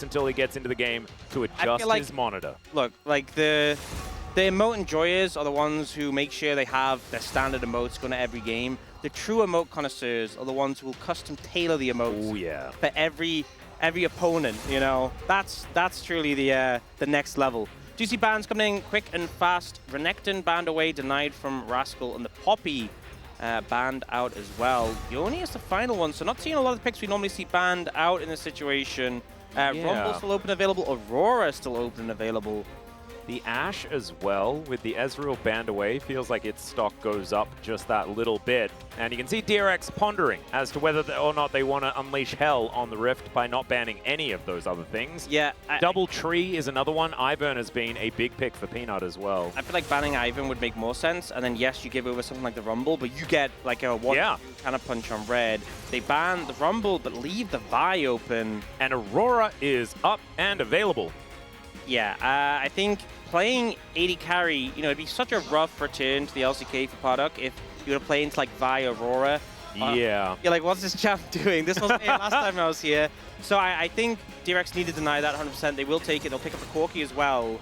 until he gets into the game to adjust like, his monitor. Look, like the emote enjoyers are the ones who make sure they have their standard emotes going to every game. The true emote connoisseurs are the ones who will custom tailor the emotes for every opponent. You know, that's truly the next level. Do you see bans coming in quick and fast? Renekton banned away, denied from Rascal, and the Poppy banned out as well. Yoni is the final one, so not seeing a lot of the picks we normally see banned out in this situation. Rumble still open and available. Aurora still open and available. The Ashe as well, with the Ezreal banned away, feels like its stock goes up just that little bit. And you can see DRX pondering as to whether or not they want to unleash hell on the Rift by not banning any of those other things. Yeah. Double Tree is another one. Ivern has been a big pick for Peanut as well. I feel like banning Ivern would make more sense. And then, yes, you give over something like the Rumble, but you get like a one kind of punch on red. They ban the Rumble, but leave the Vi open. And Aurora is up and available. Yeah, I think playing 80 carry, you know, it'd be such a rough return to the LCK for Parduk if you were to play into like Vi Aurora. Yeah. You're like, what's this champ doing? This wasn't it last time I was here. So I think DRX need to deny that 100%. They will take it. They'll pick up the Corki as well.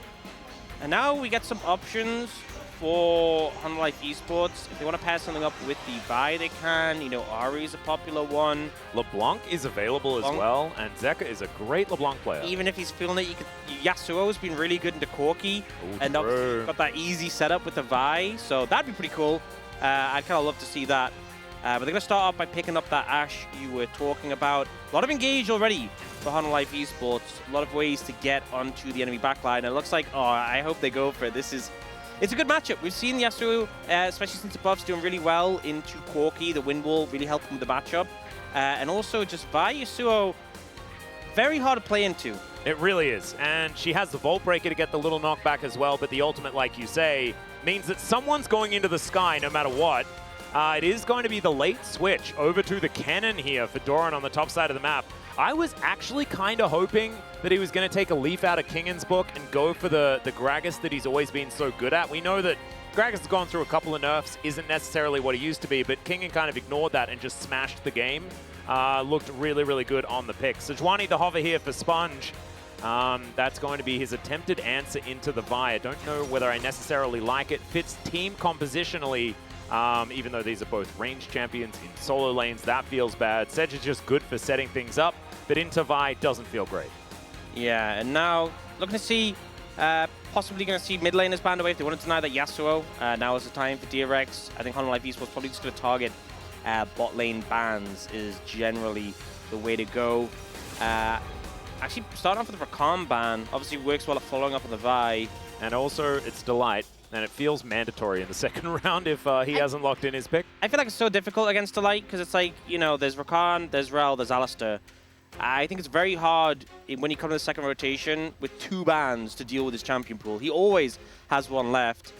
And now we get some options for Honor Life Esports. If they want to pair something up with the Vi, they can. You know, Ari is a popular one. LeBlanc is available as well, and Zeka is a great LeBlanc player. Even if he's feeling it, Yasuo's been really good into Corki, and obviously got that easy setup with the Vi, so that'd be pretty cool. I'd kind of love to see that. But they're going to start off by picking up that Ashe you were talking about. A lot of engage already for Honor Life Esports. A lot of ways to get onto the enemy backline. And it looks like, oh, I hope they go for it. It's a good matchup. We've seen Yasuo, especially since the buffs, doing really well into Corki. The wind wall really helped him with the matchup. And also just Vi Yasuo, very hard to play into. It really is. And she has the Vault Breaker to get the little knockback as well. But the ultimate, like you say, means that someone's going into the sky no matter what. It is going to be the late switch over to the cannon here for Doran on the top side of the map. I was actually kind of hoping that he was going to take a leaf out of Kingan's book and go for the Gragas that he's always been so good at. We know that Gragas has gone through a couple of nerfs, isn't necessarily what he used to be, but Kingan kind of ignored that and just smashed the game. Looked really, really good on the pick. Sejuani the hover here for Sponge. That's going to be his attempted answer into the Vi. I don't know whether I necessarily like it. Fits team compositionally. Even though these are both ranged champions in solo lanes, that feels bad. Sedge is just good for setting things up, but into Vi doesn't feel great. Yeah, and now looking to see, possibly going to see mid laners banned away if they want to deny that Yasuo. Now is the time for DRX. I think Honor Life Esports probably just going to target bot lane bans is generally the way to go. Actually, starting off with a Rakan ban, obviously works well at following up on the Vi. And also, it's Delight. And it feels mandatory in the second round if he hasn't locked in his pick. I feel like it's so difficult against Delight because it's like, you know, there's Rakan, there's Rel, there's Alistair. I think it's very hard when you come to the second rotation with 2 bans to deal with his champion pool. He always has one left.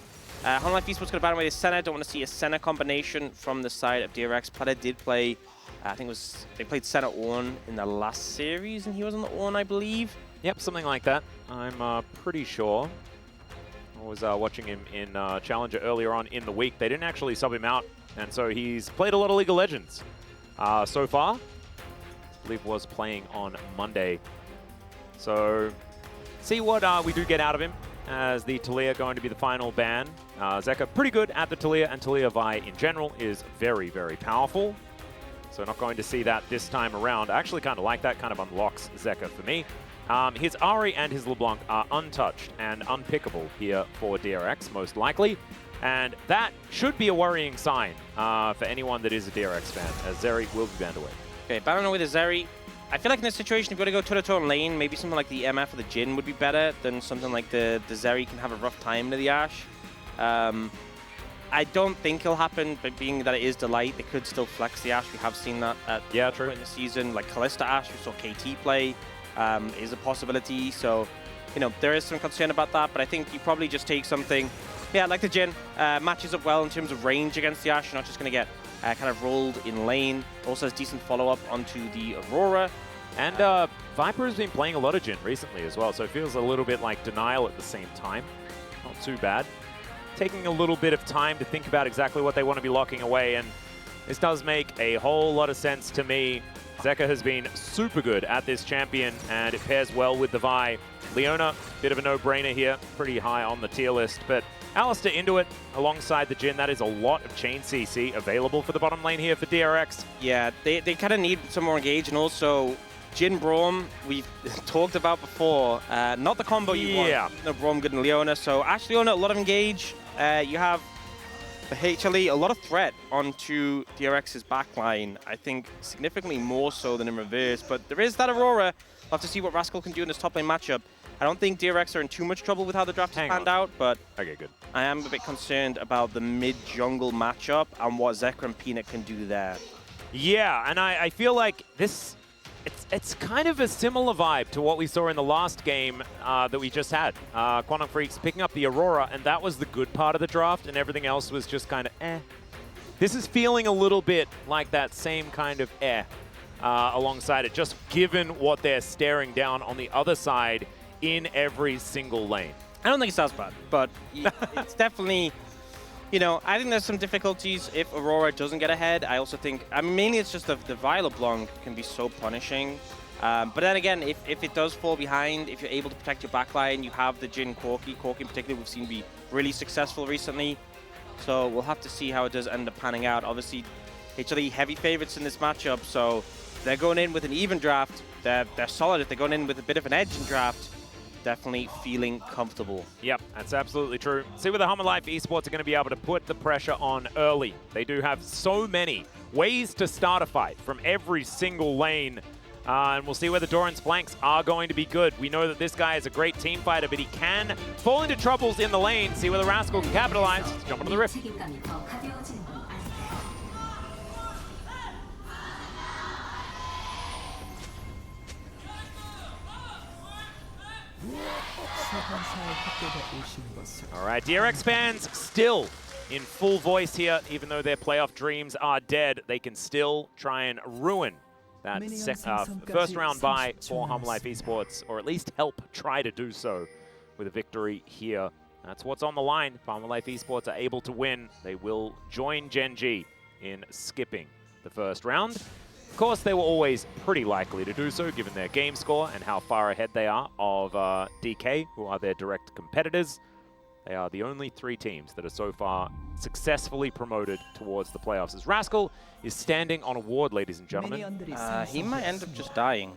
Honor Life Esports going to ban away the Senna. Don't want to see a Senna combination from the side of DRX. Platter did play, I think it was, they played Senna Ornn in the last series and he was on the Ornn, I believe. Yep, something like that. I'm pretty sure. I was watching him in Challenger earlier on in the week. They didn't actually sub him out, and so he's played a lot of League of Legends so far. I believe was playing on Monday. So see what we do get out of him as the Taliyah going to be the final ban. Zeka pretty good at the Taliyah, and Taliyah Vi in general is very, very powerful. So not going to see that this time around. I actually kind of like that, kind of unlocks Zeka for me. His Ari and his LeBlanc are untouched and unpickable here for DRX, most likely. And that should be a worrying sign for anyone that is a DRX fan, as Zeri will be banned away. Okay, banning away the Zeri. I feel like in this situation, if you've got to go toe-to-toe in lane, maybe something like the MF or the Jhin would be better than something like the Zeri can have a rough time to the Ashe. I don't think it'll happen, but being that it is Delight, they could still flex the Ashe. We have seen that at true. in the season. Like Kalista Ashe, we saw KT play. Is a possibility, so you know there is some concern about that, but I think you probably just take something, like the Jhin, matches up well in terms of range against the Ashe. You're not just going to get kind of rolled in lane. Also has decent follow-up onto the Aurora. And Viper has been playing a lot of Jhin recently as well, so it feels a little bit like Denial at the same time. Not too bad. Taking a little bit of time to think about exactly what they want to be locking away, and this does make a whole lot of sense to me. Zeka has been super good at this champion, and it pairs well with the Vi. Leona, bit of a no-brainer here, pretty high on the tier list, but Alistair into it alongside the Jhin. That is a lot of chain CC available for the bottom lane here for DRX. Yeah, they kind of need some more engage, and also Jhin Braum, we've talked about before, not the combo you want. No, Braum good and Leona, so Ashe Leona, a lot of engage. You have the HLE, a lot of threat onto DRX's backline. I think significantly more so than in reverse, but there is that Aurora. We'll have to see what Rascal can do in this top lane matchup. I don't think DRX are in too much trouble with how the draft has panned out, but okay, good. I am a bit concerned about the mid-jungle matchup and what Zeka and Peanut can do there. Yeah, and I feel like this, it's kind of a similar vibe to what we saw in the last game that we just had. Quantum Freaks picking up the Aurora, and that was the good part of the draft, and everything else was just kind of eh. This is feeling a little bit like that same kind of eh alongside it, just given what they're staring down on the other side in every single lane. I don't think it sounds bad, but it's definitely, you know, I think there's some difficulties if Aurora doesn't get ahead. I also think, I mean, mainly it's just the Violet Blanc can be so punishing. But then again, if it does fall behind, if you're able to protect your backline, you have the Jhin Corki. Corki in particular we've seen be really successful recently. So we'll have to see how it does end up panning out. Obviously, HLE heavy favorites in this matchup, so they're going in with an even draft. They're solid. If they're going in with a bit of an edge in draft, definitely feeling comfortable. Yep, that's absolutely true. See where the Hummer Life Esports are going to be able to put the pressure on early. They do have so many ways to start a fight from every single lane. And we'll see where the Doran's flanks are going to be good. We know that this guy is a great team fighter, but he can fall into troubles in the lane. See where the Rascal can capitalize. Let's jump into the rift. All right, DRX fans still in full voice here. Even though their playoff dreams are dead, they can still try and ruin that first round bye for Hummer Life Esports, or at least help try to do so with a victory here. That's what's on the line. If Hummer Life Esports are able to win, they will join Gen G in skipping the first round. Of course, they were always pretty likely to do so, given their game score and how far ahead they are of DK, who are their direct competitors. They are the only 3 teams that are so far successfully promoted towards the playoffs. As Rascal is standing on a ward, ladies and gentlemen. He might end up just dying.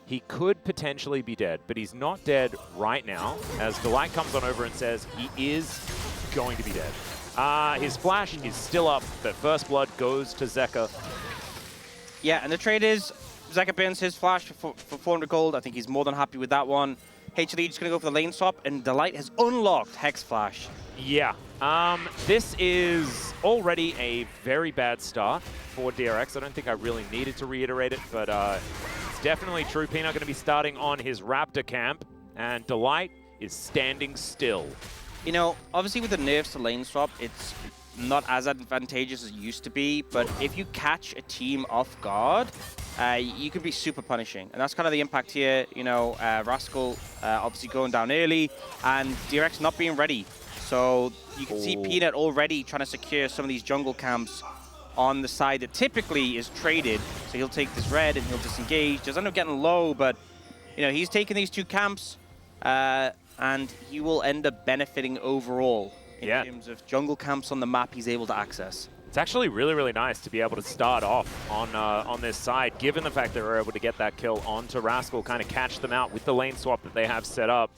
He could potentially be dead, but he's not dead right now, as Delight comes on over and says he is going to be dead. His flash is still up, but first blood goes to Zeka. Yeah, and the trade is Zeka burns his flash for 400 gold. I think he's more than happy with that one. HLE just going to go for the lane swap, and Delight has unlocked Hex Flash. Yeah, this is already a very bad start for DRX. I don't think I really needed to reiterate it, but it's definitely true. Peanut going to be starting on his Raptor camp, and Delight is standing still. You know, obviously with the nerfs to lane swap, it's not as advantageous as it used to be, but if you catch a team off guard, you can be super punishing. And that's kind of the impact here. You know, Rascal obviously going down early, and DRX not being ready. So you can see Peanut already trying to secure some of these jungle camps on the side that typically is traded. So he'll take this red and he'll disengage. Just end up getting low, but you know, he's taking these 2 camps, and he will end up benefiting overall in terms of jungle camps on the map he's able to access. It's actually really, really nice to be able to start off on this side, given the fact that we're able to get that kill onto Rascal, kind of catch them out with the lane swap that they have set up.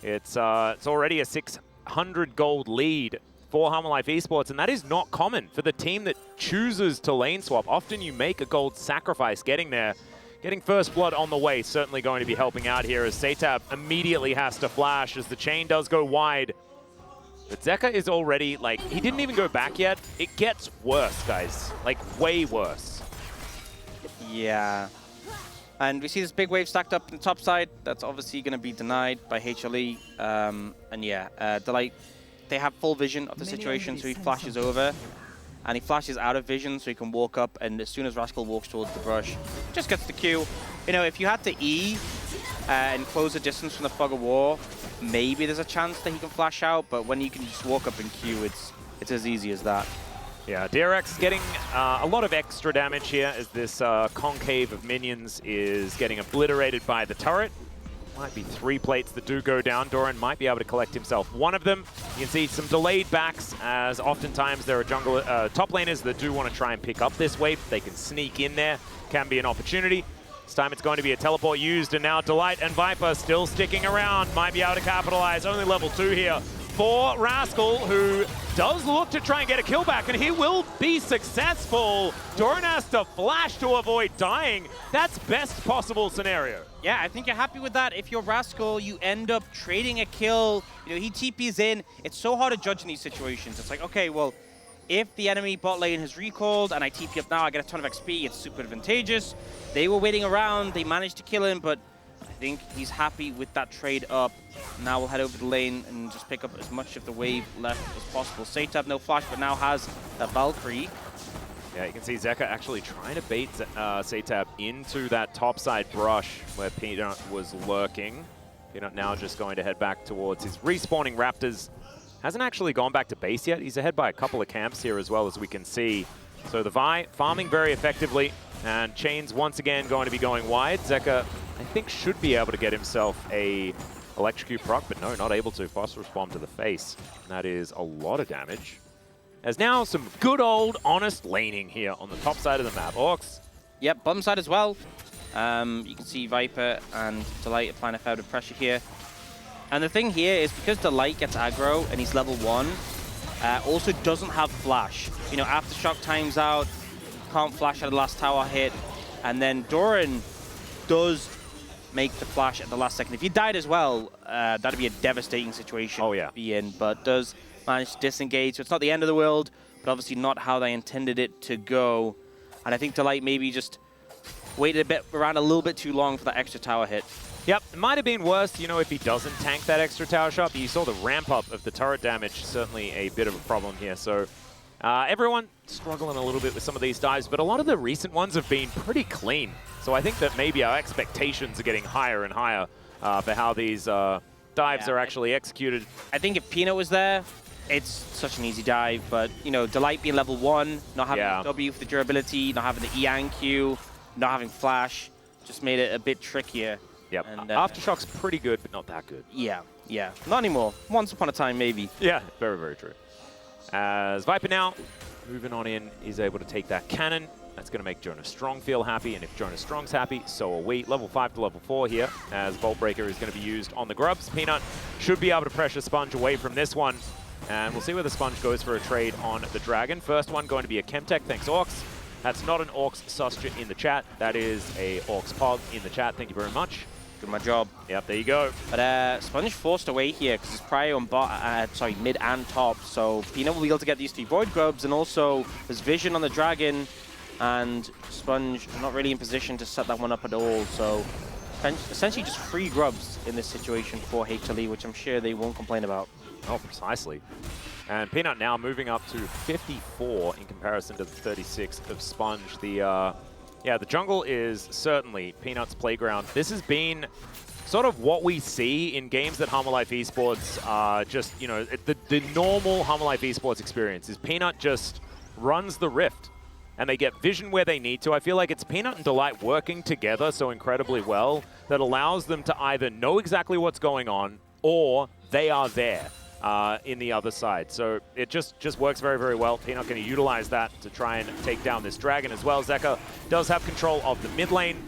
It's already a 600 gold lead for Hummer Life Esports, and that is not common for the team that chooses to lane swap. Often you make a gold sacrifice getting there. Getting first blood on the way, certainly going to be helping out here, as Satab immediately has to flash as the chain does go wide. But Zeka is already, like, he didn't even go back yet. It gets worse, guys. Like, way worse. Yeah. And we see this big wave stacked up in the top side. That's obviously going to be denied by HLE. And yeah, Delight, they have full vision of the situation, so he flashes over. And he flashes out of vision so he can walk up, and as soon as Rascal walks towards the brush, just gets the Q. You know, if you had to E and close the distance from the Fog of War, maybe there's a chance that he can flash out, but when you can just walk up and Q, it's as easy as that. Yeah, DRX getting a lot of extra damage here as this concave of minions is getting obliterated by the turret. Might be 3 plates that do go down. Doran might be able to collect himself one of them. You can see some delayed backs as oftentimes there are jungle top laners that do want to try and pick up this wave. They can sneak in there. Can be an opportunity. This time it's going to be a teleport used, and now Delight and Viper still sticking around. Might be able to capitalize. Only level 2 here for Rascal, who does look to try and get a kill back, and he will be successful. Doran has to flash to avoid dying. That's best possible scenario. Yeah, I think you're happy with that. If you're Rascal, you end up trading a kill. You know, he TPs in. It's so hard to judge in these situations. It's like, okay, well, if the enemy bot lane has recalled and I TP up now, I get a ton of XP. It's super advantageous. They were waiting around. They managed to kill him, but I think he's happy with that trade up. Now we'll head over to the lane and just pick up as much of the wave left as possible. Satab, no flash, but now has that Valkyrie. Yeah, you can see Zeka actually trying to bait Satab into that topside brush where Peanut was lurking. Peanut now just going to head back towards his respawning Raptors. Hasn't actually gone back to base yet. He's ahead by a couple of camps here as well, as we can see. So the Vi farming very effectively, and Chains once again going to be going wide. Zeka, I think, should be able to get himself a electrocute proc, but no, not able to. Phosphorus bomb to the face. And that is a lot of damage. There's now some good old honest laning here on the top side of the map. Orcs. Yep, bottom side as well. You can see Viper and Delight applying a fair bit of pressure here. And the thing here is because Delight gets aggro and he's level 1, also doesn't have flash. You know, Aftershock times out, can't flash at the last tower hit, and then Doran does make the flash at the last second. If he died as well, that'd be a devastating situation to be in, but does manage to disengage. So it's not the end of the world, but obviously not how they intended it to go. And I think Delight maybe just waited around a little bit too long for that extra tower hit. Yep, it might have been worse, you know, if he doesn't tank that extra tower shot. But you saw the ramp up of the turret damage, certainly a bit of a problem here. So everyone struggling a little bit with some of these dives, but a lot of the recent ones have been pretty clean. So I think that maybe our expectations are getting higher and higher for how these dives are actually executed. I think if Peanut was there, it's such an easy dive, but, you know, Delight being level 1, not having the W for the durability, not having the E and Q, not having flash, just made it a bit trickier. Yep, and, Aftershock's pretty good, but not that good. Yeah, yeah, not anymore. Once upon a time, maybe. Yeah, very, very true. As Viper now, moving on in, is able to take that cannon. That's going to make Jonas Strong feel happy, and if Jonas Strong's happy, so are we. Level 5 to level 4 here, as Bolt Breaker is going to be used on the Grubs. Peanut should be able to pressure Sponge away from this one, and we'll see where the Sponge goes for a trade on the Dragon. First one going to be a Chemtech, thanks Orcs. That's not an Orcs Susture in the chat, that is a Orcs Pog in the chat, thank you very much. Good my job. Yep, there you go. But Sponge forced away here because he's prior on mid and top. So Peanut will be able to get these 2 Void Grubs, and also there's vision on the Dragon, and Sponge not really in position to set that one up at all. So essentially just free Grubs in this situation for HLE, which I'm sure they won't complain about. Oh, precisely. And Peanut now moving up to 54 in comparison to the 36 of Sponge. The jungle is certainly Peanut's playground. This has been sort of what we see in games that Harmolife Esports are just, you know, the normal Harmolife Esports experience is Peanut just runs the rift and they get vision where they need to. I feel like it's Peanut and Delight working together so incredibly well that allows them to either know exactly what's going on or they are there in the other side. So it just works very, very well. Peanut going to utilize that to try and take down this Dragon as well. Zeka does have control of the mid lane,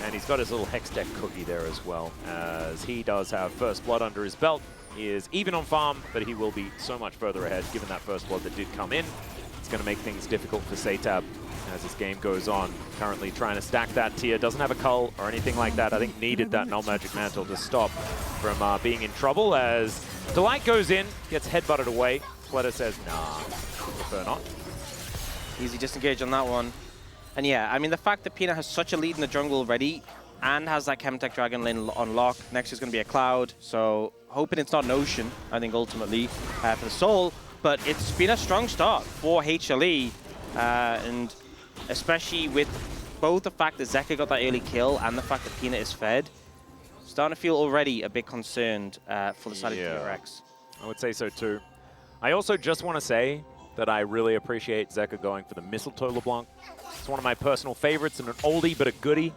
and he's got his little Hex Deck cookie there as well, as he does have First Blood under his belt. He is even on farm, but he will be so much further ahead given that First Blood that did come in. It's going to make things difficult for Satab as this game goes on. Currently trying to stack that tier. Doesn't have a cull or anything like that. I think needed that Null Magic Mantle to stop from being in trouble, as Delight goes in, gets headbutted away. Flutter says, nah, prefer not. Easy disengage on that one. And yeah, I mean, the fact that Peanut has such a lead in the jungle already and has that Chemtech Dragon lane on lock. Next is going to be a Cloud, so hoping it's not an Ocean, I think, ultimately, for the Soul. But it's been a strong start for HLE, and especially with both the fact that Zeka got that early kill and the fact that Peanut is fed, starting to feel already a bit concerned for the side of DRX. I would say so too. I also just want to say, that I really appreciate Zeka going for the Mistletoe LeBlanc. It's one of my personal favorites and an oldie but a goodie.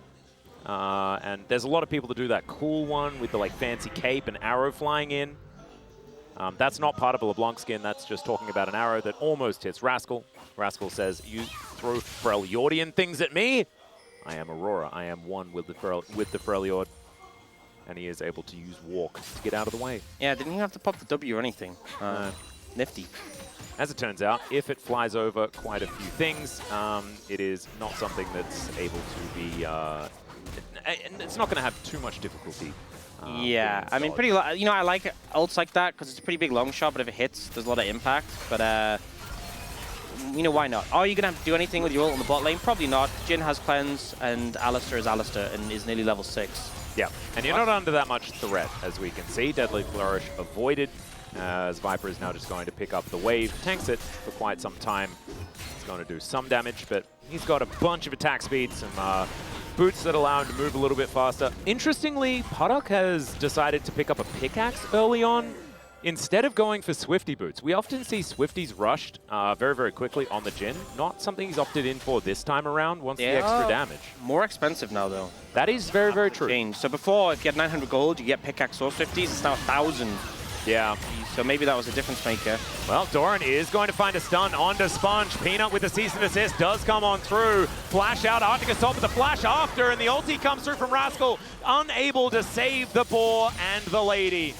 And there's a lot of people that do that cool one with the like fancy cape and arrow flying in. That's not part of a LeBlanc skin. That's just talking about an arrow that almost hits Rascal. Rascal says, "You throw Freljordian things at me? I am Aurora. I am one with the Freljord." And he is able to use Walk to get out of the way. Yeah, didn't even have to pop the W or anything. Nifty. As it turns out, if it flies over quite a few things, it is not something that's able to be... it's not going to have too much difficulty. Yeah, I mean, pretty. You know, I like ults like that because it's a pretty big long shot, but if it hits, there's a lot of impact. But, you know, why not? Are you going to have to do anything with your ult on the bot lane? Probably not. Jhin has Cleanse, and Alistar is Alistar, and is nearly level 6. Yeah, and you're not under that much threat, as we can see. Deadly Flourish avoided, as Viper is now just going to pick up the wave. Tanks it for quite some time. It's going to do some damage, but he's got a bunch of attack speed, some boots that allow him to move a little bit faster. Interestingly, Puddock has decided to pick up a pickaxe early on instead of going for Swifty boots. We often see Swifties rushed very, very quickly on the Jhin. Not something he's opted in for this time around, wants the extra damage. More expensive now, though. That is very, very true. Change. So before, if you had 900 gold, you get pickaxe or Swifties. It's now 1,000. Yeah. So maybe that was a difference maker. Well, Doran is going to find a stun onto Sponge. Peanut with the cease and assist does come on through. Flash out, Arctic Assault with the flash after, and the ulti comes through from Rascal, unable to save the boar and the lady.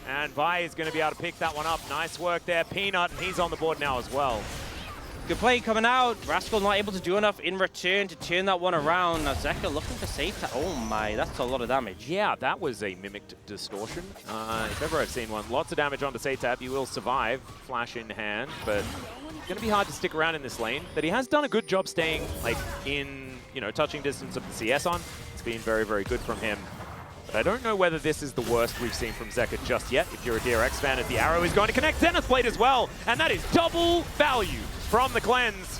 And Vi is going to be able to pick that one up. Nice work there, Peanut, and he's on the board now as well. Good play coming out. Rascal not able to do enough in return to turn that one around. Now Zeka looking for safe. Oh my, that's a lot of damage. Yeah, that was a mimicked distortion. If ever I've seen one. Lots of damage onto Satap. You will survive. Flash in hand, but it's going to be hard to stick around in this lane. But he has done a good job staying like in, you know, touching distance of the CS on. It's been very, very good from him. But I don't know whether this is the worst we've seen from Zeka just yet. If you're a DRX fan, as the arrow is going to connect Zenith Blade as well. And that is double value from the cleanse.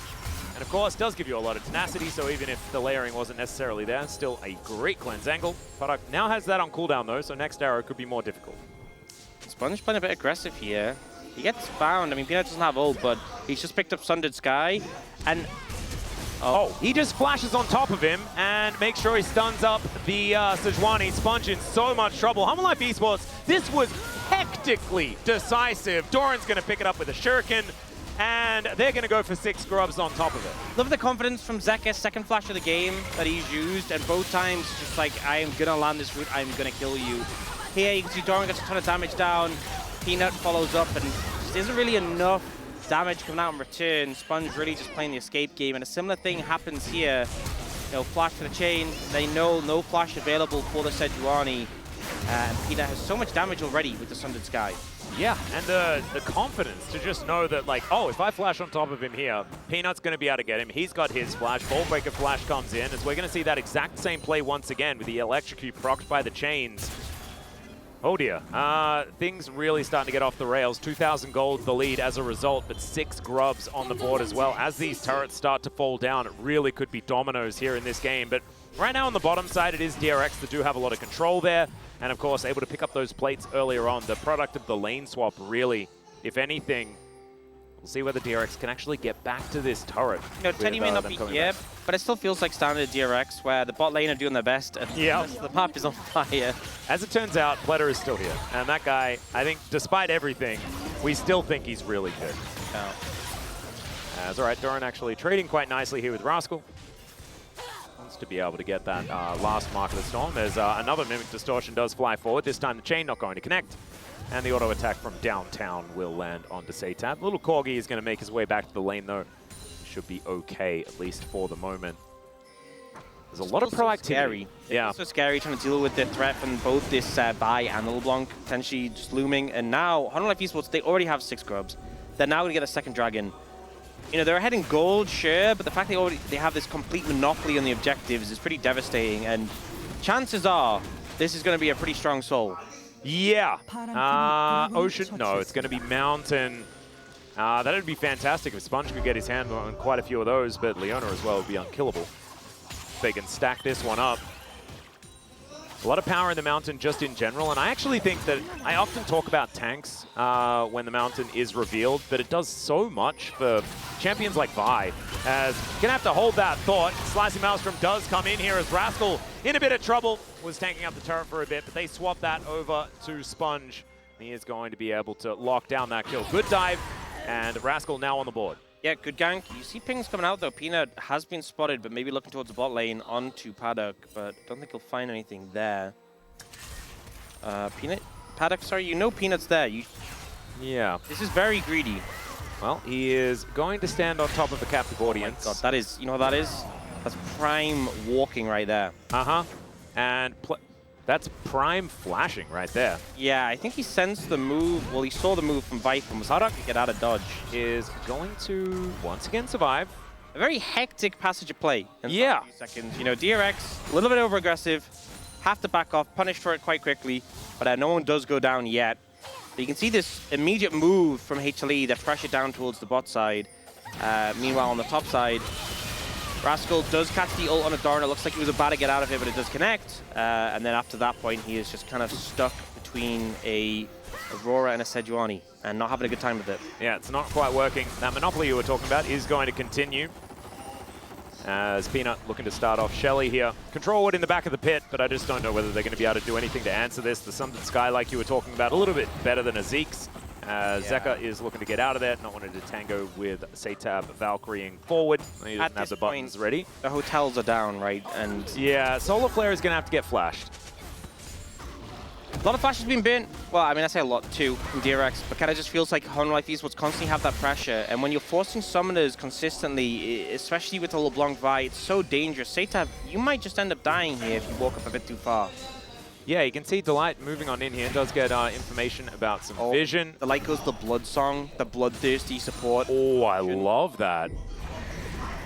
And of course, does give you a lot of tenacity, so even if the layering wasn't necessarily there, still a great cleanse angle. Puddock now has that on cooldown though, so next arrow could be more difficult. Sponge playing a bit aggressive here. He gets found. I mean, Peanut doesn't have ult, but he's just picked up Sundered Sky. And oh, he just flashes on top of him and makes sure he stuns up the Sejuani. Sponge in so much trouble. Humble Life Esports, this was hectically decisive. Doran's going to pick it up with a shuriken, and they're going to go for 6 grubs on top of it. Love the confidence from Zeka, second flash of the game that he's used, and both times just like, I am going to land this route, I'm going to kill you. Here you can see Doran gets a ton of damage down, Peanut follows up, and just isn't really enough damage coming out in return. Sponge really just playing the escape game, and a similar thing happens here. You know, flash for the chain, they know no flash available for the Sejuani, and Peanut has so much damage already with the Sundered Sky. Yeah, and the confidence to just know that, like, oh, if I flash on top of him here, Peanut's going to be able to get him. He's got his flash. Ball Breaker flash comes in, as we're going to see that exact same play once again with the Electrocute procced by the chains. Oh dear, things really starting to get off the rails. 2,000 gold the lead as a result, but 6 grubs on the board as well. As these turrets start to fall down, it really could be dominoes here in this game. But right now on the bottom side, it is DRX that do have a lot of control there. And of course, able to pick up those plates earlier on. The product of the lane swap, really, if anything, we'll see whether DRX can actually get back to this turret. You know, Teddy may not be here, but it still feels like standard DRX, where the bot lane are doing their best, and the map is on fire. As it turns out, Pletter is still here. And that guy, I think, despite everything, we still think he's really good. Oh. As all right, Doran actually trading quite nicely here with Rascal. Wants to be able to get that last Mark of the Storm. There's another Mimic Distortion does fly forward. This time the chain not going to connect. And the auto attack from downtown will land onto Satap. Little Corgi is going to make his way back to the lane though. Should be okay, at least for the moment. There's a lot of proactivity. Scary. Yeah. It's so scary trying to deal with the threat from both this Vi and the LeBlanc potentially just looming. And now, Hunter Life Esports, they already have 6 grubs. They're now going to get a second dragon. You know, they're ahead in gold, sure, but the fact they have this complete monopoly on the objectives is pretty devastating. And chances are, this is going to be a pretty strong soul. Yeah. Ocean, no, it's going to be Mountain. That would be fantastic if Sponge could get his hand on quite a few of those, but Leona as well would be unkillable. They can stack this one up. A lot of power in the Mountain just in general, and I actually think that I often talk about tanks when the Mountain is revealed, but it does so much for champions like Vi. As you're gonna have to hold that thought. Slicing Maelstrom does come in here as Rascal in a bit of trouble, was tanking up the turret for a bit, but they swap that over to Sponge. He is going to be able to lock down that kill. Good dive, and Rascal now on the board. Yeah, good gank. You see pings coming out though. Peanut has been spotted, but maybe looking towards the bot lane onto Paddock, but don't think he'll find anything there. Paddock, sorry, you know Peanut's there. Yeah. This is very greedy. Well, he is going to stand on top of the captive audience. Oh my God, that is, you know what that is? That's prime walking right there. Uh-huh. And that's prime flashing right there. Yeah, I think he sensed the move. Well, he saw the move from Viper and was hard to get out of dodge. Is going to once again survive. A very hectic passage of play in yeah. a few seconds. You know, DRX, a little bit over-aggressive, have to back off, punish for it quite quickly, but no one does go down yet. But you can see this immediate move from HLE that pressure down towards the bot side. Meanwhile, on the top side, Rascal does catch the ult on a Doran. It looks like he was about to get out of it, but it does connect. And then after that point, he is just kind of stuck between a Aurora and a Sejuani and not having a good time with it. Yeah, it's not quite working. That Monopoly you were talking about is going to continue. As Peanut looking to start off Shelly here. Control Wood in the back of the pit, but I just don't know whether they're going to be able to do anything to answer this. The Sundered Sky, like you were talking about, a little bit better than a Zeke's. Zeka is looking to get out of there, not wanting to tango with Satab Valkyrieing forward. He doesn't have the buttons ready. The hotels are down, right? And yeah, Solar Flare is going to have to get flashed. A lot of flashes being burnt. Well, I mean, I say a lot too from DRX, but kind of just feels like Home Life Esports constantly have that pressure. And when you're forcing summoners consistently, especially with the LeBlanc Vi, it's so dangerous. Satab, you might just end up dying here if you walk up a bit too far. Yeah, you can see Delight moving on in here. Does get information about some vision. Delight goes the Blood Song, the bloodthirsty support. Oh, I love that.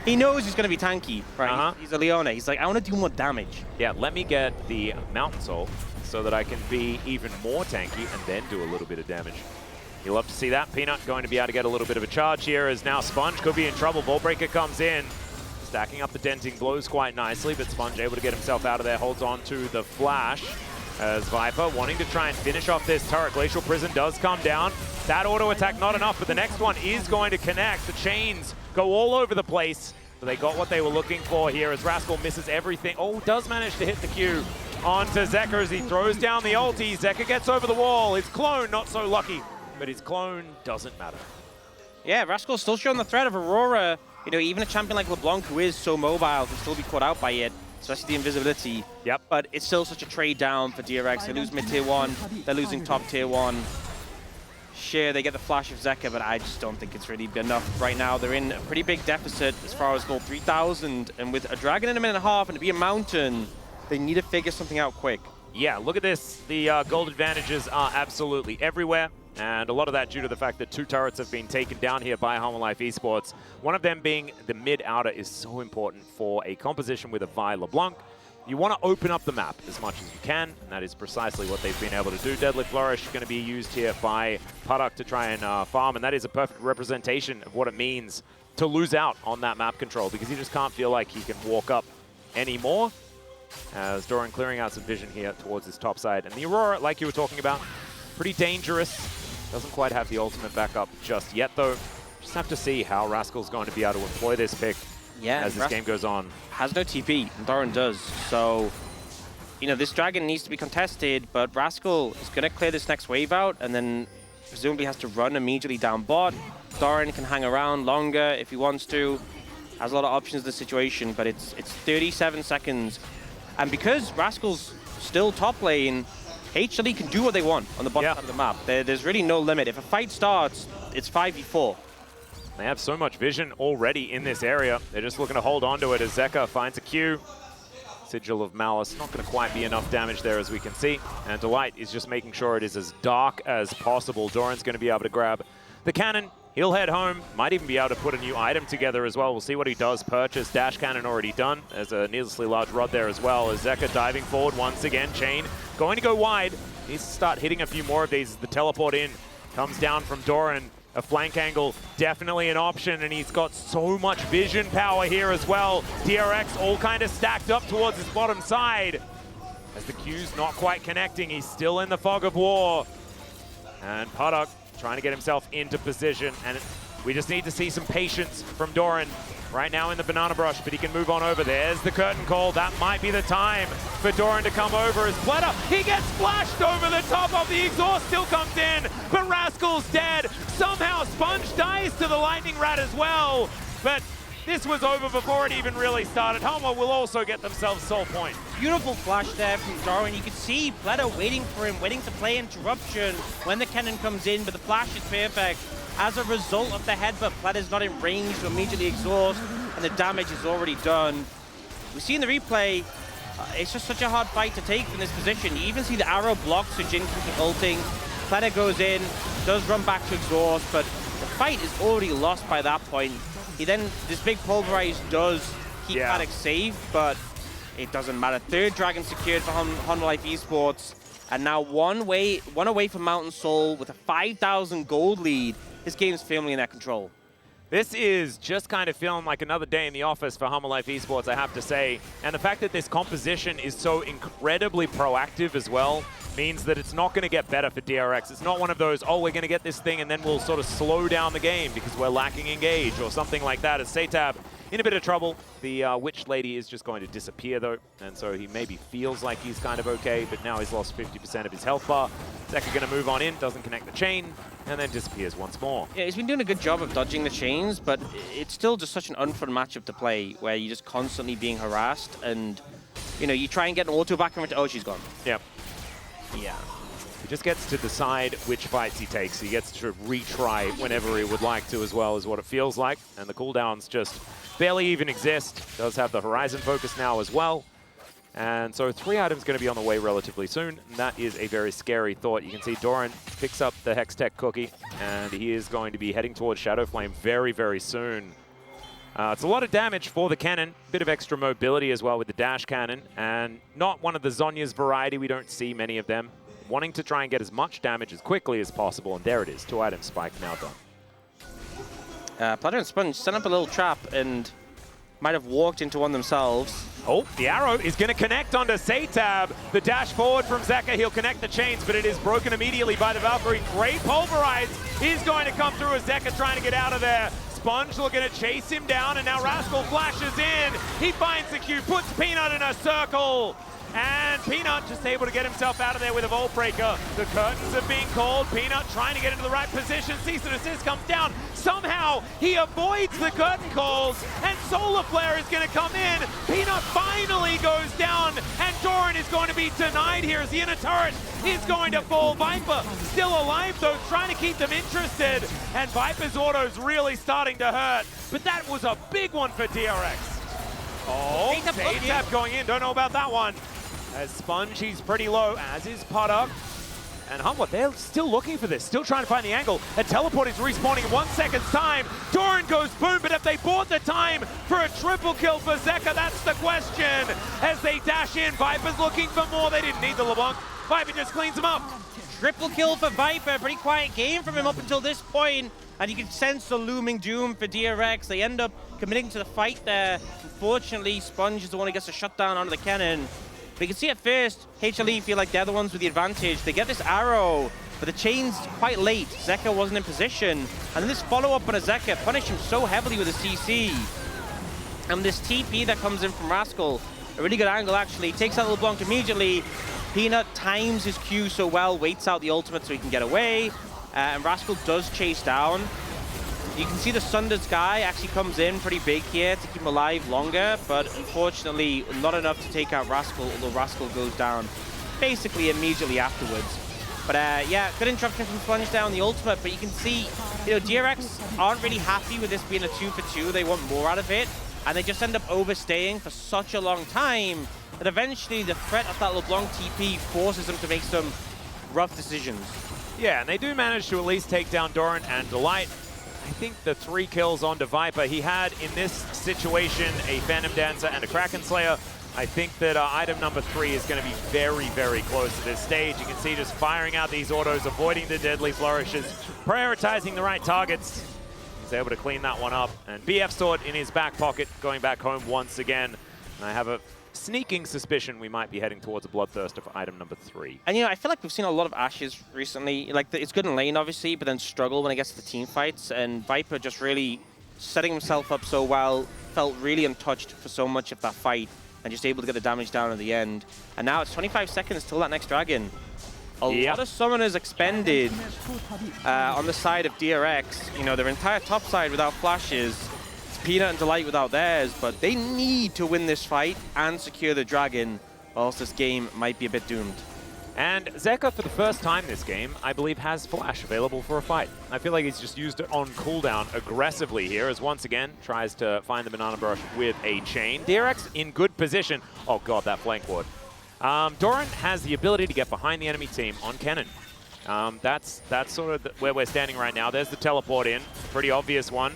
He knows he's going to be tanky, right? He's a Leona. He's like, I want to do more damage. Yeah, let me get the Mountain Soul so that I can be even more tanky and then do a little bit of damage. You'll love to see that. Peanut going to be able to get a little bit of a charge here as now Sponge could be in trouble. Ballbreaker comes in. Stacking up the denting blows quite nicely, but Sponge able to get himself out of there, holds on to the flash. As Viper wanting to try and finish off this turret. Glacial Prison does come down. That auto attack not enough, but the next one is going to connect. The chains go all over the place, but they got what they were looking for here as Rascal misses everything. Oh, does manage to hit the Q onto Zeka as he throws down the ulti. Zeka gets over the wall. His clone not so lucky, but his clone doesn't matter. Yeah, Rascal's still showing the threat of Aurora. You know, even a champion like LeBlanc, who is so mobile, can still be caught out by it, especially the invisibility. Yep. But it's still such a trade down for DRX. They lose mid-tier 1, they're losing top tier 1. Sure, they get the flash of Zeka, but I just don't think it's really enough right now. They're in a pretty big deficit as far as gold 3,000, and with a Dragon in a minute and a half and to be a Mountain, they need to figure something out quick. Yeah, look at this. The gold advantages are absolutely everywhere. And a lot of that due to the fact that 2 turrets have been taken down here by Home Life Esports. One of them being the mid-outer is so important for a composition with a Vi LeBlanc. You want to open up the map as much as you can, and that is precisely what they've been able to do. Deadly Flourish going to be used here by Paddock to try and farm, and that is a perfect representation of what it means to lose out on that map control, because he just can't feel like he can walk up anymore. As Doran clearing out some vision here towards his top side. And the Aurora, like you were talking about, pretty dangerous. Doesn't quite have the ultimate backup just yet, though. Just have to see how Rascal's going to be able to employ this pick as this game goes on. Has no TP, and Doran does. So, you know, this Dragon needs to be contested, but Rascal is going to clear this next wave out, and then presumably has to run immediately down bot. Doran can hang around longer if he wants to. Has a lot of options in the situation, but it's 37 seconds. And because Rascal's still top lane, HLE can do what they want on the bottom side of the map. There's really no limit. If a fight starts, it's 5v4. They have so much vision already in this area. They're just looking to hold on to it as Zeka finds a Q. Sigil of Malice, not going to quite be enough damage there as we can see. And Delight is just making sure it is as dark as possible. Doran's going to be able to grab the cannon. He'll head home, might even be able to put a new item together as well. We'll see what he does purchase. Dash cannon already done. There's a needlessly large rod there as well. As Zeka diving forward once again. Chain going to go wide. Needs to start hitting a few more of these. The teleport in comes down from Doran. A flank angle, definitely an option, and he's got so much vision power here as well. DRX all kind of stacked up towards his bottom side. as the Q's not quite connecting. He's still in the fog of war. And Puddock trying to get himself into position. And we just need to see some patience from Doran right now in the banana brush, but he can move on over. There's the curtain call. That might be the time for Doran to come over as Pleta. He gets flashed over the top of the exhaust, still comes in, but Rascal's dead. Somehow Sponge dies to the lightning rat as well. But this was over before it even really started. Homer will also get themselves soul point. Beautiful flash there from Doran. You can see Pleta waiting for him, waiting to play interruption when the cannon comes in, but the flash is perfect. As a result of the headbutt, Pleta's not in range to immediately exhaust, and the damage is already done. We see in the replay, it's just such a hard fight to take from this position. You even see the arrow blocks, so Jin can keep ulting. Pleta goes in, does run back to exhaust, but the fight is already lost by that point. This big pulverize does keep Puddock safe, but it doesn't matter. Third dragon secured for Honda Life Esports, and now one away from Mountain Soul with a 5,000 gold lead. This game's firmly in their control. This is just kind of feeling like another day in the office for Hummer Life Esports, I have to say. And the fact that this composition is so incredibly proactive as well means that it's not going to get better for DRX. It's not one of those, oh, we're going to get this thing and then we'll sort of slow down the game because we're lacking engage or something like that. As Satab in a bit of trouble. The Witch Lady is just going to disappear though, and so he maybe feels like he's kind of okay, but now he's lost 50% of his health bar. Zeka going to move on in, doesn't connect the chain, and then disappears once more. Yeah, he's been doing a good job of dodging the chains, but it's still just such an unfun matchup to play where you're just constantly being harassed, and you know, you try and get an auto back and oh, she's gone. Yep. Yeah. He just gets to decide which fights he takes. He gets to retry whenever he would like to as well, is what it feels like. And the cooldowns just barely even exist. Does have the Horizon focus now as well. And so 3 items going to be on the way relatively soon. And that is a very scary thought. You can see Doran picks up the Hextech cookie, and he is going to be heading towards Shadow Flame very, very soon. It's a lot of damage for the cannon, bit of extra mobility as well with the dash cannon, and not one of the Zhonya's variety. We don't see many of them. Wanting to try and get as much damage as quickly as possible, and there it is, 2 item spike now done. Pleta and Sponge set up a little trap and might have walked into one themselves. Oh, the arrow is going to connect onto Satab. The dash forward from Zeka, he'll connect the chains, but it is broken immediately by the Valkyrie. Great pulverize is going to come through as Zeka trying to get out of there. Sponge looking to chase him down, and now Rascal flashes in. He finds the Q, puts Peanut in a circle. And Peanut just able to get himself out of there with a Vault Breaker. The curtains are being called. Peanut trying to get into the right position. Cease and Assist comes down. Somehow he avoids the curtain calls, and Solar Flare is going to come in. Peanut finally goes down, and Doran is going to be denied here as the inner turret is going to fall. Viper still alive though, trying to keep them interested. And Viper's auto's really starting to hurt. But that was a big one for DRX. Oh, Satab going in. Don't know about that one. As Sponge, he's pretty low, as is Puddock. And Humble, they're still looking for this, still trying to find the angle. A teleport is respawning in 1 second's time. Doran goes boom, but if they bought the time for a triple kill for Zeka, that's the question. As they dash in, Viper's looking for more. They didn't need the LeBlanc. Viper just cleans them up. Triple kill for Viper. Pretty quiet game from him up until this point. And you can sense the looming doom for DRX. They end up committing to the fight there. Unfortunately, Sponge is the one who gets a shutdown onto the cannon. But you can see at first, HLE feel like they're the ones with the advantage. They get this arrow, but the chain's quite late. Zeka wasn't in position. And then this follow-up on a Zeka punished him so heavily with a CC. And this TP that comes in from Rascal, a really good angle actually, takes out LeBlanc immediately. Peanut times his Q so well, waits out the ultimate so he can get away. And Rascal does chase down. You can see the Sundered Sky actually comes in pretty big here to keep him alive longer, but unfortunately not enough to take out Rascal, although Rascal goes down basically immediately afterwards. But yeah, good interruption from Sponge down the ultimate, but you can see, you know, DRX aren't really happy with this being a 2-for-2. They want more out of it, and they just end up overstaying for such a long time that eventually the threat of that LeBlanc TP forces them to make some rough decisions. Yeah, and they do manage to at least take down Doran and Delight. I think the 3 kills onto Viper, he had in this situation a Phantom Dancer and a Kraken Slayer. I think that item number 3 is going to be very, very close to this stage. You can see just firing out these autos, avoiding the deadly flourishes, prioritizing the right targets. He's able to clean that one up. And BF Sword in his back pocket, going back home once again. And I have a sneaking suspicion we might be heading towards a Bloodthirster for item number 3. And, you know, I feel like we've seen a lot of Ashes recently. Like, it's good in lane, obviously, but then struggle when it gets to the team fights. And Viper just really setting himself up so well, felt really untouched for so much of that fight, and just able to get the damage down at the end. And now it's 25 seconds till that next dragon. A lot of summoners expended on the side of DRX. You know, their entire top side without flashes. It's Peanut and Delight without theirs, but they need to win this fight and secure the dragon, or else this game might be a bit doomed. And Zeka, for the first time this game, I believe has Flash available for a fight. I feel like he's just used it on cooldown aggressively here, as once again tries to find the Banana Brush with a chain. DRX in good position. Oh god, that flank ward. Doran has the ability to get behind the enemy team on cannon. That's sort of where we're standing right now. There's the teleport in, pretty obvious one.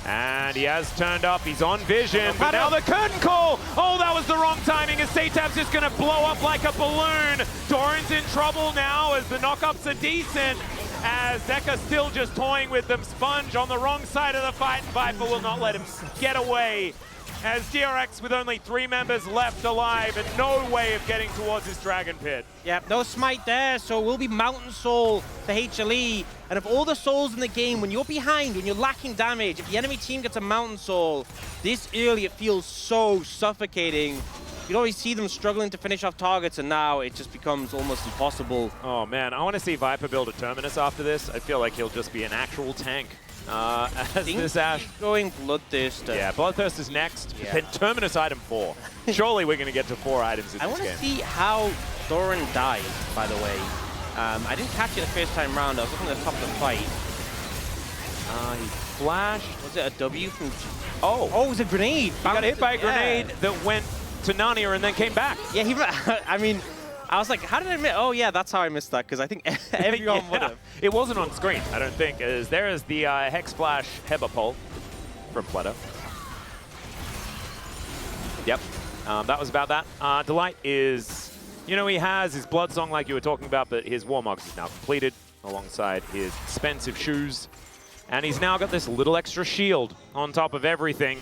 And he has turned up, he's on vision, but now the curtain call! Oh, that was the wrong timing as Satab's just gonna blow up like a balloon. Doran's in trouble now as the knockups are decent, as Zeka's still just toying with them. Sponge on the wrong side of the fight, and Viper will not let him get away. As DRX with only 3 members left alive and no way of getting towards his Dragon Pit. Yep, no smite there, so it will be Mountain Soul for HLE. And of all the souls in the game, when you're behind, when you're lacking damage, if the enemy team gets a Mountain Soul, this early it feels so suffocating. You'd always see them struggling to finish off targets, and now it just becomes almost impossible. Oh man, I want to see Viper build a Terminus after this. I feel like he'll just be an actual tank. As this Ash going Bloodthirster. Yeah, Bloodthirst is next. Yeah. Then Terminus item 4. Surely we're going to get to 4 items in this game. I want to see how Doran died, by the way. I didn't catch it the first time round. I was looking at the top of the fight. He flashed. Was it a W from... Oh, it was a grenade. He got hit by a grenade that went to Narnia and then came back. Yeah, I mean... I was like, how did I miss? Oh, yeah, that's how I missed that, because I think everyone would have. It wasn't on screen, I don't think. There is the Hex Splash Heba Pole from Pleta. Yep, that was about that. Delight is, you know, he has his Blood Song like you were talking about, but his Warmogs is now completed alongside his expensive shoes. And he's now got this little extra shield on top of everything.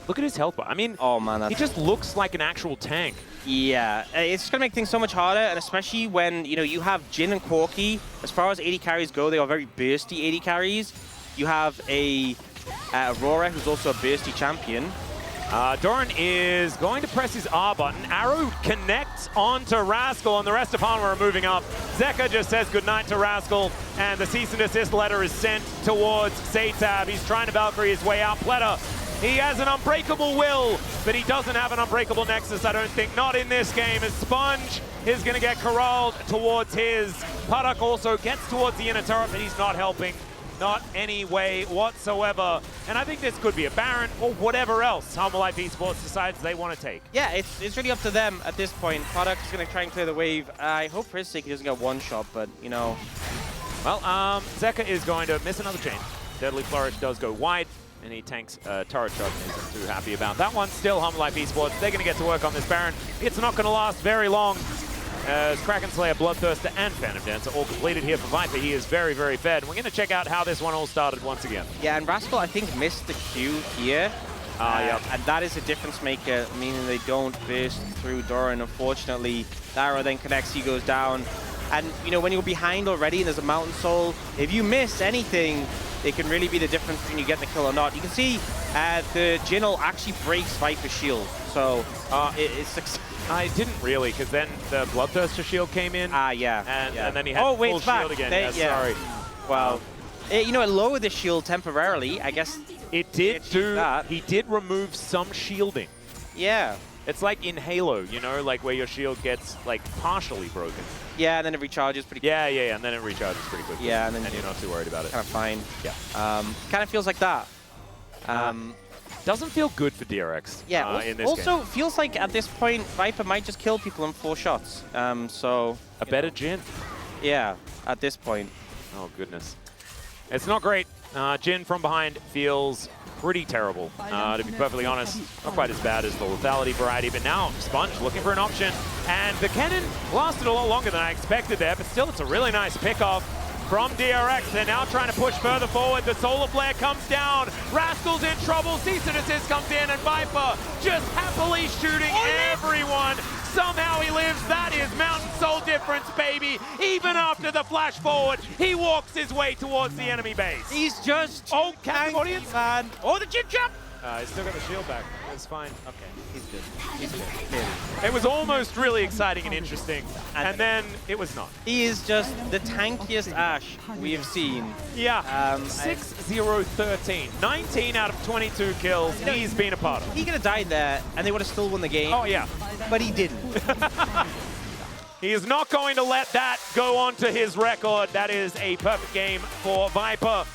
Look at his health bar. I mean, oh, man, he just looks like an actual tank. Yeah, it's just going to make things so much harder, and especially when, you know, you have Jin and Corki. As far as 80 carries go, they are very bursty 80 carries. You have a Aurora, who's also a bursty champion. Doran is going to press his R button. Arrow connects onto Rascal, and the rest of Hanwha are moving up. Zeka just says goodnight to Rascal, and the cease and desist letter is sent towards Satab. He's trying to Valkyrie his way out. Pleta, he has an unbreakable will, but he doesn't have an unbreakable nexus, I don't think. Not in this game, as Sponge is going to get corralled towards his. Puddock also gets towards the inner turret, but he's not helping. Not any way whatsoever. And I think this could be a Baron or whatever else Hanwha Life Esports decides they want to take. Yeah, it's really up to them at this point. Puddock is going to try and clear the wave. I hope for his sake he doesn't get one shot, but, you know. Well, Zeka is going to miss another chain. Deadly Flourish does go wide, and he tanks turret shot and isn't too happy about that one. Still, Hanwha Life Esports, they're going to get to work on this Baron. It's not going to last very long. As Kraken Slayer, Bloodthirster, and Phantom Dancer all completed here for Viper. He is very, very fed. We're going to check out how this one all started once again. Yeah, and Rascal, I think, missed the Q here. Yep. And that is a difference maker, meaning they don't burst through Doran. Unfortunately, the arrow then connects, he goes down. And, you know, when you're behind already and there's a Mountain Soul, if you miss anything, it can really be the difference between you getting the kill or not. You can see the Jin'll actually breaks Viper's shield. So it's... I didn't really, because then the Bloodthirster shield came in. Yeah. And then he had full shield again. Sorry. Well, you know, it lowered the shield temporarily. I guess it did do that. He did remove some shielding. Yeah. It's like in Halo, you know, like where your shield gets like partially broken. Yeah, and then it recharges pretty quick. Yeah, and then it recharges pretty quickly. Yeah, and you're not too worried about it. Kind of fine. Yeah. Kind of feels like that. Doesn't feel good for DRX. Yeah. In this also game. feels like at this point Viper might just kill people in 4 shots. So a better Jin. Yeah. At this point. Oh goodness. It's not great. Jin from behind feels pretty terrible, to be perfectly honest. Not quite as bad as the lethality variety, but now Sponge looking for an option. And the cannon lasted a lot longer than I expected there, but still it's a really nice pick-off. from DRX. They're now trying to push further forward. The Solar Flare comes down. Rascal's in trouble. Cease and Desist comes in, and Viper just happily shooting everyone. Somehow he lives. That is Mountain Soul difference, baby. Even after the flash forward, he walks his way towards the enemy base. He's just captive audience. Man. Oh, the chip chop! He's still got the shield back. It's fine. Okay, he's good. He's good. Clearly. It was almost really exciting and interesting, and then it was not. He is just the tankiest Ashe we have seen. Yeah, 6-0-13. 19 out of 22 kills he's been a part of. He could have died there, and they would have still won the game. Oh, yeah. But he didn't. He is not going to let that go on to his record. That is a perfect game for Viper.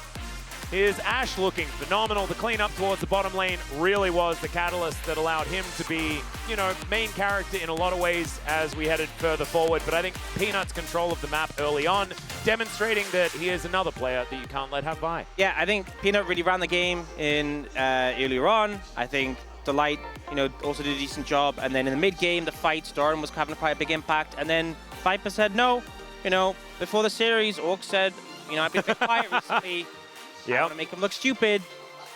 Here's Ashe looking phenomenal. The cleanup towards the bottom lane really was the catalyst that allowed him to be, you know, main character in a lot of ways as we headed further forward. But I think Peanut's control of the map early on, demonstrating that he is another player that you can't let have by. Yeah, I think Peanut really ran the game in earlier on. I think Delight, you know, also did a decent job. And then in the mid game, the fight, Doran was having quite a big impact. And then Viper said no. You know, before the series, Orc said, you know, I've been a bit quiet recently. Yeah, I want to make him look stupid.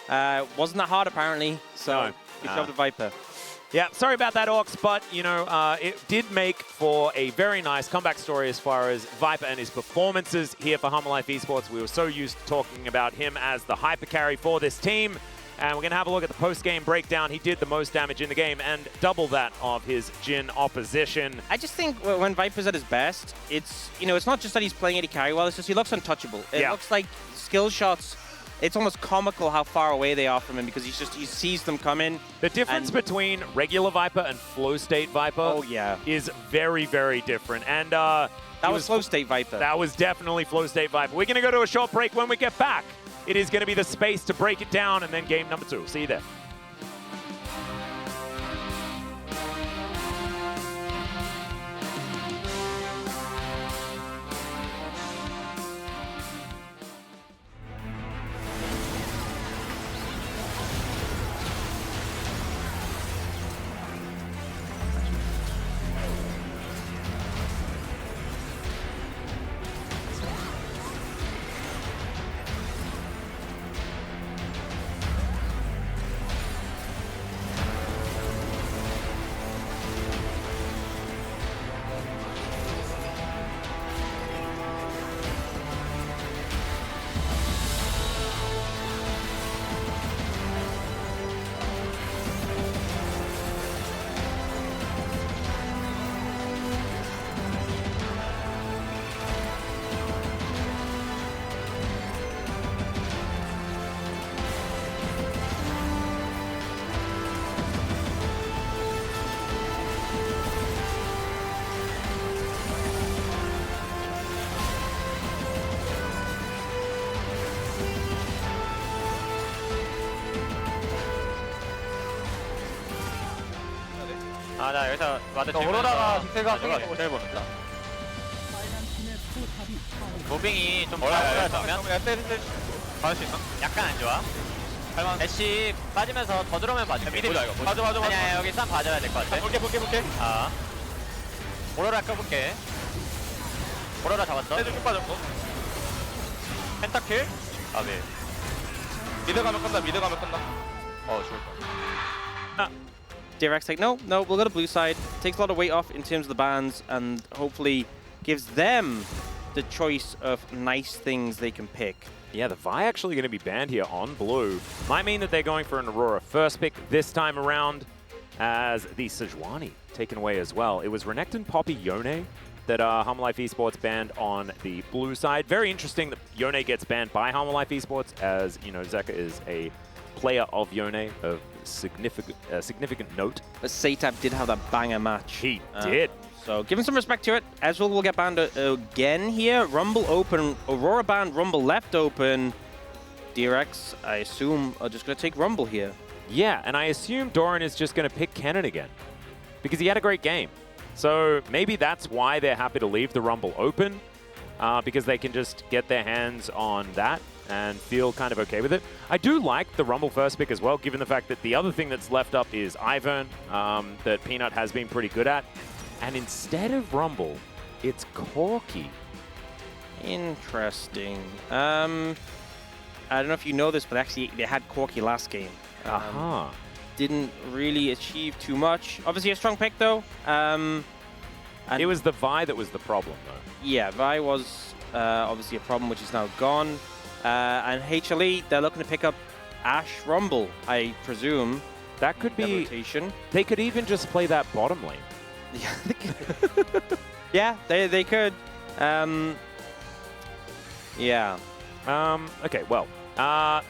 Wasn't that hard apparently. So good job to Viper. Yeah, sorry about that, Orcs, but you know, it did make for a very nice comeback story as far as Viper and his performances here for Humble Life Esports. We were so used to talking about him as the hyper carry for this team. And we're going to have a look at the post-game breakdown. He did the most damage in the game and double that of his Jhin opposition. I just think when Viper's at his best, it's, you know, it's not just that he's playing AD carry well, it's just he looks untouchable. It looks like skill shots, it's almost comical how far away they are from him because he sees them coming. The difference between regular Viper and flow state Viper is very, very different. And that was flow state Viper. That was definitely flow state Viper. We're going to go to a short break. When we get back, it is going to be the space to break it down, and then game number 2. See you there. 나 여기서 와드 오로라가 픽셀가 제일 모른다. 무빙이 좀 잘하면 받을 수 있나? 약간 안 좋아. 애쉬 빠지면서 더 들어오면 봐줄게. 맞아. 아니야, 여기 쌈 봐줘야 될 것 같아. 볼게. 오로라 껴볼게. 오로라 잡았어. 헤드 쭉 빠졌고. 펜타킬. 네. 미드 가면 끝나. 죽을 거. DRX like, no, we'll go to blue side. Takes a lot of weight off in terms of the bans and hopefully gives them the choice of nice things they can pick. Yeah, the Vi actually going to be banned here on blue. Might mean that they're going for an Aurora first pick this time around as the Sejuani taken away as well. It was Renekton, Poppy, Yone that Humble Life Esports banned on the blue side. Very interesting that Yone gets banned by Humble Life Esports as, you know, Zeka is a player of Yone of significant note. But Satap did have that banger match. He did. So give him some respect to it. Ezreal will get banned again here. Rumble open. Aurora banned. Rumble left open. DRX, I assume, are just going to take Rumble here. Yeah, and I assume Doran is just going to pick Kennen again because he had a great game. So maybe that's why they're happy to leave the Rumble open because they can just get their hands on that and feel kind of okay with it. I do like the Rumble first pick as well, given the fact that the other thing that's left up is Ivern that Peanut has been pretty good at. And instead of Rumble, it's Corki. Interesting. I don't know if you know this, but actually they had Corki last game. Didn't really achieve too much. Obviously a strong pick though. And it was the Vi that was the problem though. Yeah, Vi was obviously a problem, which is now gone. And HLE, they're looking to pick up Ash Rumble, I presume. That could be rotation. They could even just play that bottom lane. Yeah, they could. Yeah, they could. Yeah. Okay, well,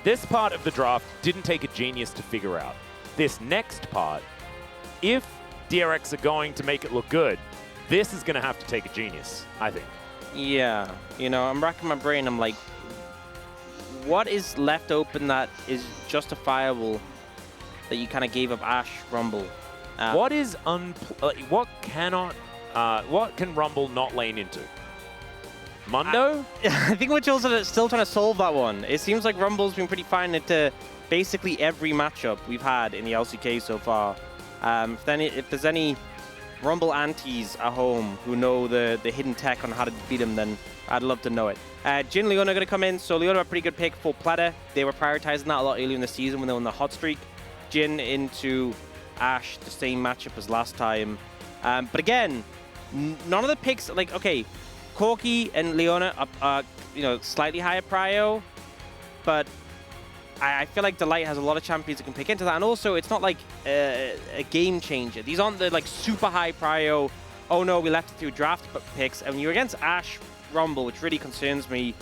this part of the draft didn't take a genius to figure out. This next part, if DRX are going to make it look good, this is going to have to take a genius, I think. Yeah, you know, I'm racking my brain. I'm like, what is left open that is justifiable that you kind of gave up Ash Rumble? What is what can Rumble not lane into? Mundo? I think we're still trying to solve that one. It seems like Rumble's been pretty fine into basically every matchup we've had in the LCK so far. If there's any Rumble antis at home who know the hidden tech on how to beat him, then I'd love to know it. Jin, Leona are going to come in. So Leona are a pretty good pick for Platter. They were prioritizing that a lot earlier in the season when they were on the hot streak. Jin into Ash, the same matchup as last time. But again, none of the picks, like, okay, Corki and Leona are you know, slightly higher prio, but I feel like Delight has a lot of champions that can pick into that. And also, it's not like a game changer. These aren't the like super high prio, oh no, we left it through draft picks. And when you're against Ash Rumble, which really concerns me,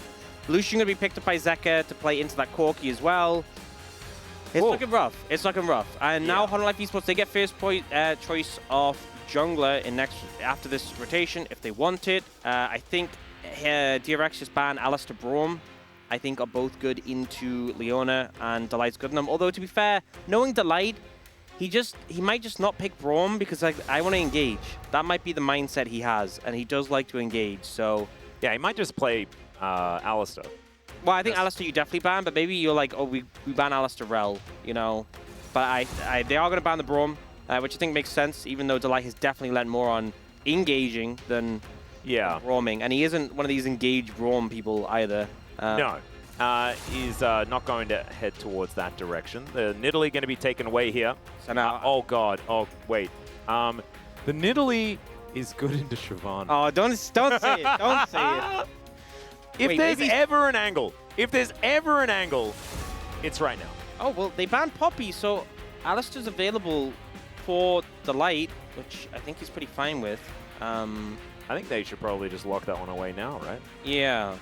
Lucian going to be picked up by Zeka to play into that Corki as well. It's looking rough. It's looking rough. And now Honor Life Esports, they get first choice of jungler in after this rotation if they want it. I think DRX just banned Alistair Braum. I think are both good into Leona, and Delight's good in them. Although to be fair, knowing Delight, he might just not pick Braum because I want to engage. That might be the mindset he has, and he does like to engage. So yeah, he might just play Alistair. Well, I think Alistair you definitely ban, but maybe you're like, oh, we ban Alistair Rel, you know. But they are going to ban the Braum, which I think makes sense, even though Delight has definitely lent more on engaging than roaming. And he isn't one of these engaged Braum people either. No, he's not going to head towards that direction. The Nidalee going to be taken away here. So now, oh god, oh wait. The Nidalee is good into Shyvana. Oh, don't say it, don't say it. If there's ever an angle, it's right now. Oh, well, they banned Poppy, so Alistair's available for Delight, which I think he's pretty fine with. I think they should probably just lock that one away now, right? Yeah.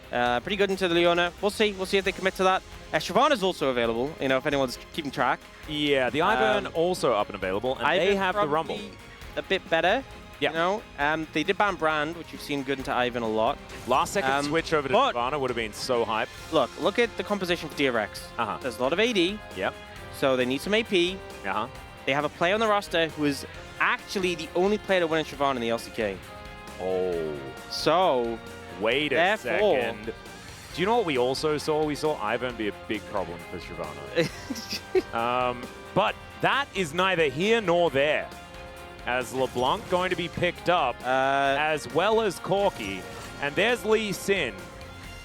Pretty good into the Leona. We'll see if they commit to that. Shyvana's also available, you know, if anyone's keeping track. Yeah, the Ivern also up and available, and they have the Rumble. A bit better. Yeah. You know, they did ban Brand, which you've seen good into Ivern a lot. Last second switch over to Shyvana would have been so hype. Look at the composition for DRX. There's a lot of AD. Yep. So they need some AP. They have a player on the roster who is actually the only player to win in Shyvana in the LCK. Oh. So wait a second. Do you know what we also saw? We saw Ivern be a big problem for Shyvana. But that is neither here nor there. As LeBlanc going to be picked up, as well as Corki. And there's Lee Sin.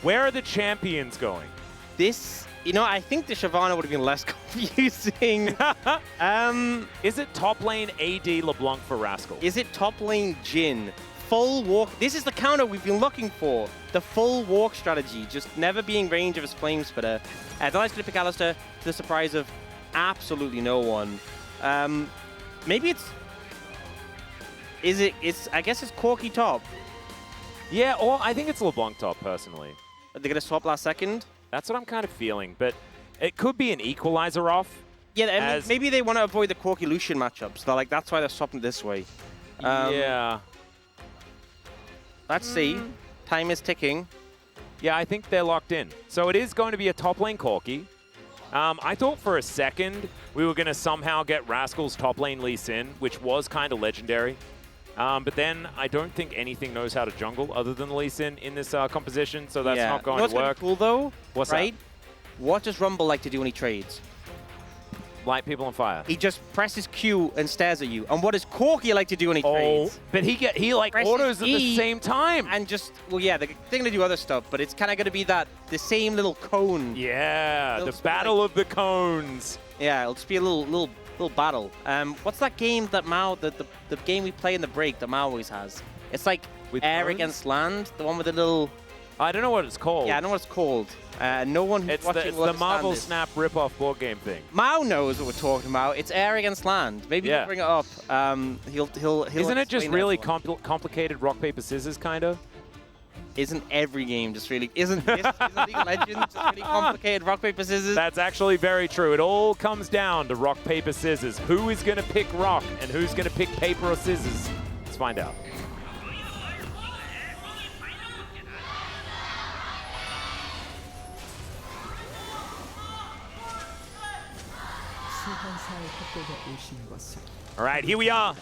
Where are the champions going? This, you know, I think the Shyvana would have been less confusing. Is it top lane AD LeBlanc for Rascal? Is it top lane Jin? Full walk. This is the counter we've been looking for. The full walk strategy, just never being range of his flame spitter. Delight's going to pick Alistair to the surprise of absolutely no one. Maybe it's... I guess it's Corki top. Yeah, or I think it's LeBlanc top, personally. Are they going to swap last second? That's what I'm kind of feeling, but it could be an equalizer off. Yeah, maybe they want to avoid the Corki Lucian matchups. They're like, that's why they're swapping this way. Yeah. Let's see. Time is ticking. Yeah, I think they're locked in. So it is going to be a top lane Corki. I thought for a second we were going to somehow get Rascal's top lane Lee Sin, which was kind of legendary. But then I don't think anything knows how to jungle other than Lee Sin in this composition, so that's not going to work. What's cool though? What's right? That? What does Rumble like to do when he trades? light people on fire. He just presses Q and stares at you. And what does Corki like to do when he trades? But he like Presses autos at the E same time. And just, well, yeah, they're going to do other stuff, but it's kind of going to be the same little cone. Yeah, It'll the just be battle like- of the cones. Yeah, it'll just be a little battle. What's that game that Mao, the game we play in the break that Mao always has? It's like With air cones? against land, the one with the little... I don't know what it's called. Yeah, I know what it's called. No one who's It's watching the Marvel Snap rip-off board game thing. Mao knows what we're talking about. It's air against land. Maybe he'll bring it up. He'll Isn't it just explain really to everyone. complicated rock, paper, scissors, kind of? Isn't every game just really... Isn't League of Legends just really complicated? Rock, paper, scissors? That's actually very true. It all comes down to rock, paper, scissors. Who is going to pick rock and who's going to pick paper or scissors? Let's find out. All right, here we are.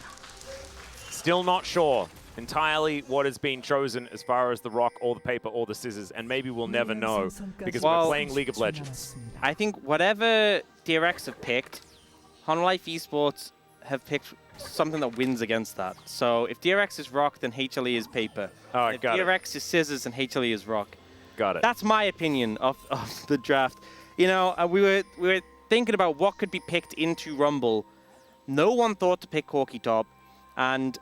Still not sure entirely what has been chosen as far as the rock or the paper or the scissors, and maybe we'll never know because we're playing League of Legends. I think whatever DRX have picked, Life Esports have picked something that wins against that. So if DRX is rock, then HLE is paper. All right, if got it. DRX is scissors, then HLE is rock. Got it. That's my opinion of the draft. You know, we were thinking about what could be picked into Rumble. No one thought to pick Corki Top, and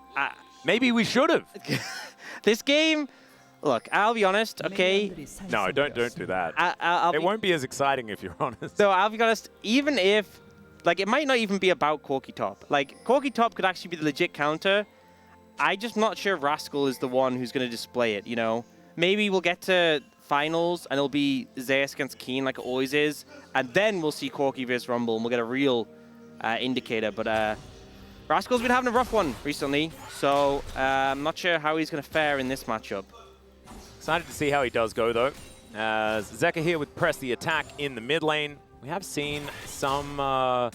maybe we should have. this game. Look, I'll be honest. Okay. No, don't do that. It won't be as exciting if you're honest. So I'll be honest. Even if, like, it might not even be about Corki Top. Like, Corki Top could actually be the legit counter. I'm just not sure Rascal is the one who's going to display it. You know, maybe we'll get to finals and it'll be Zeus against Keen like it always is, and then we'll see Corki versus Rumble and we'll get a real indicator. But Rascal's been having a rough one recently, so I'm not sure how he's going to fare in this matchup. Excited to see how he does go, though. Zeka here with press the attack in the mid lane. We have seen some of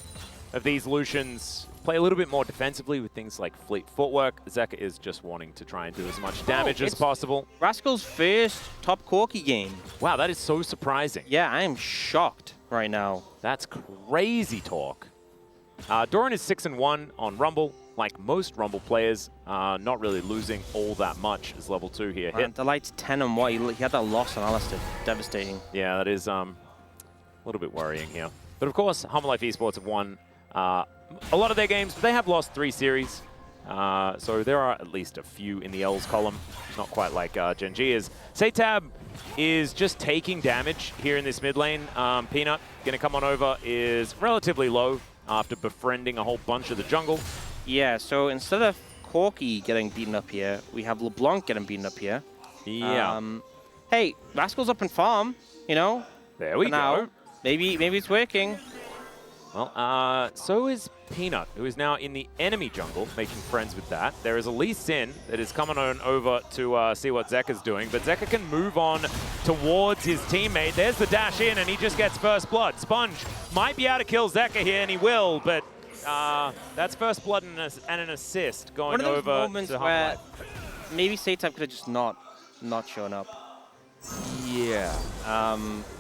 these Lucians play a little bit more defensively with things like fleet footwork. Zeka is just wanting to try and do as much damage as possible. Rascal's first top Corki game. Wow, that is so surprising. Yeah, I am shocked right now. That's crazy talk. Doran is 6-1 on Rumble. Like most Rumble players, not really losing all that much as level 2 here. And Delight's 10-1. He had that loss on Alistair. Devastating. Yeah, that is a little bit worrying here. But of course, Life Esports have won a lot of their games, but they have lost 3 series. So there are at least a few in the L's column. Not quite like Gen G is. Satab is just taking damage here in this mid lane. Peanut, going to come on over, is relatively low after befriending a whole bunch of the jungle. Yeah, so instead of Corki getting beaten up here, we have LeBlanc getting beaten up here. Yeah. Hey, Rascal's up in farm, you know? There we go. Maybe it's working. Well, so is Peanut, who is now in the enemy jungle, making friends with that. There is a Lee Sin that is coming on over to see what Zeka's doing, but Zeka can move on towards his teammate. There's the dash in, and he just gets first blood. Sponge might be able to kill Zeka here, and he will, but that's first blood and an assist going over to moments where Half-Life. maybe Satab could have just not shown up. Yeah.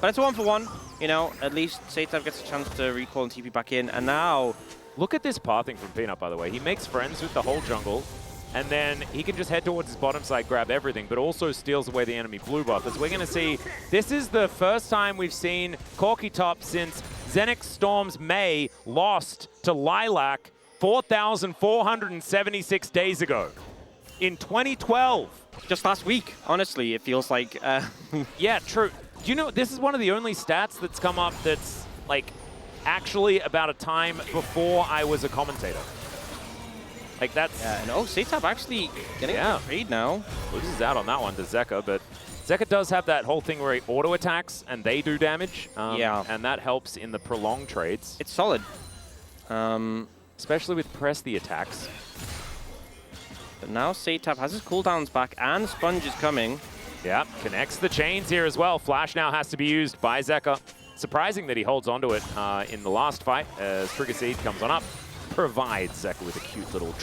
But it's a 1-for-1, you know. At least Satab gets a chance to recall and TP back in, and now... Look at this pathing from Peanut, by the way. He makes friends with the whole jungle, and then he can just head towards his bottom side, grab everything, but also steals away the enemy blue buff. As we're going to see, this is the first time we've seen Corki Top since Zenix Storm's May lost to Lilac 4,476 days ago in 2012. Just last week, honestly, it feels like... Yeah, true. Do you know, this is one of the only stats that's come up that's, like, actually about a time before I was a commentator. Like, that's... Yeah, and Satab actually getting a trade now. Loses out on that one to Zeka, but Zeka does have that whole thing where he auto-attacks and they do damage. And that helps in the prolonged trades. It's solid. Especially with press the attacks. But now Satab has his cooldowns back and Sponge is coming. Yeah, connects the chains here as well. Flash now has to be used by Zeka. Surprising that he holds onto it in the last fight as Trigger Seed comes on up. Provides Zeka with a cute little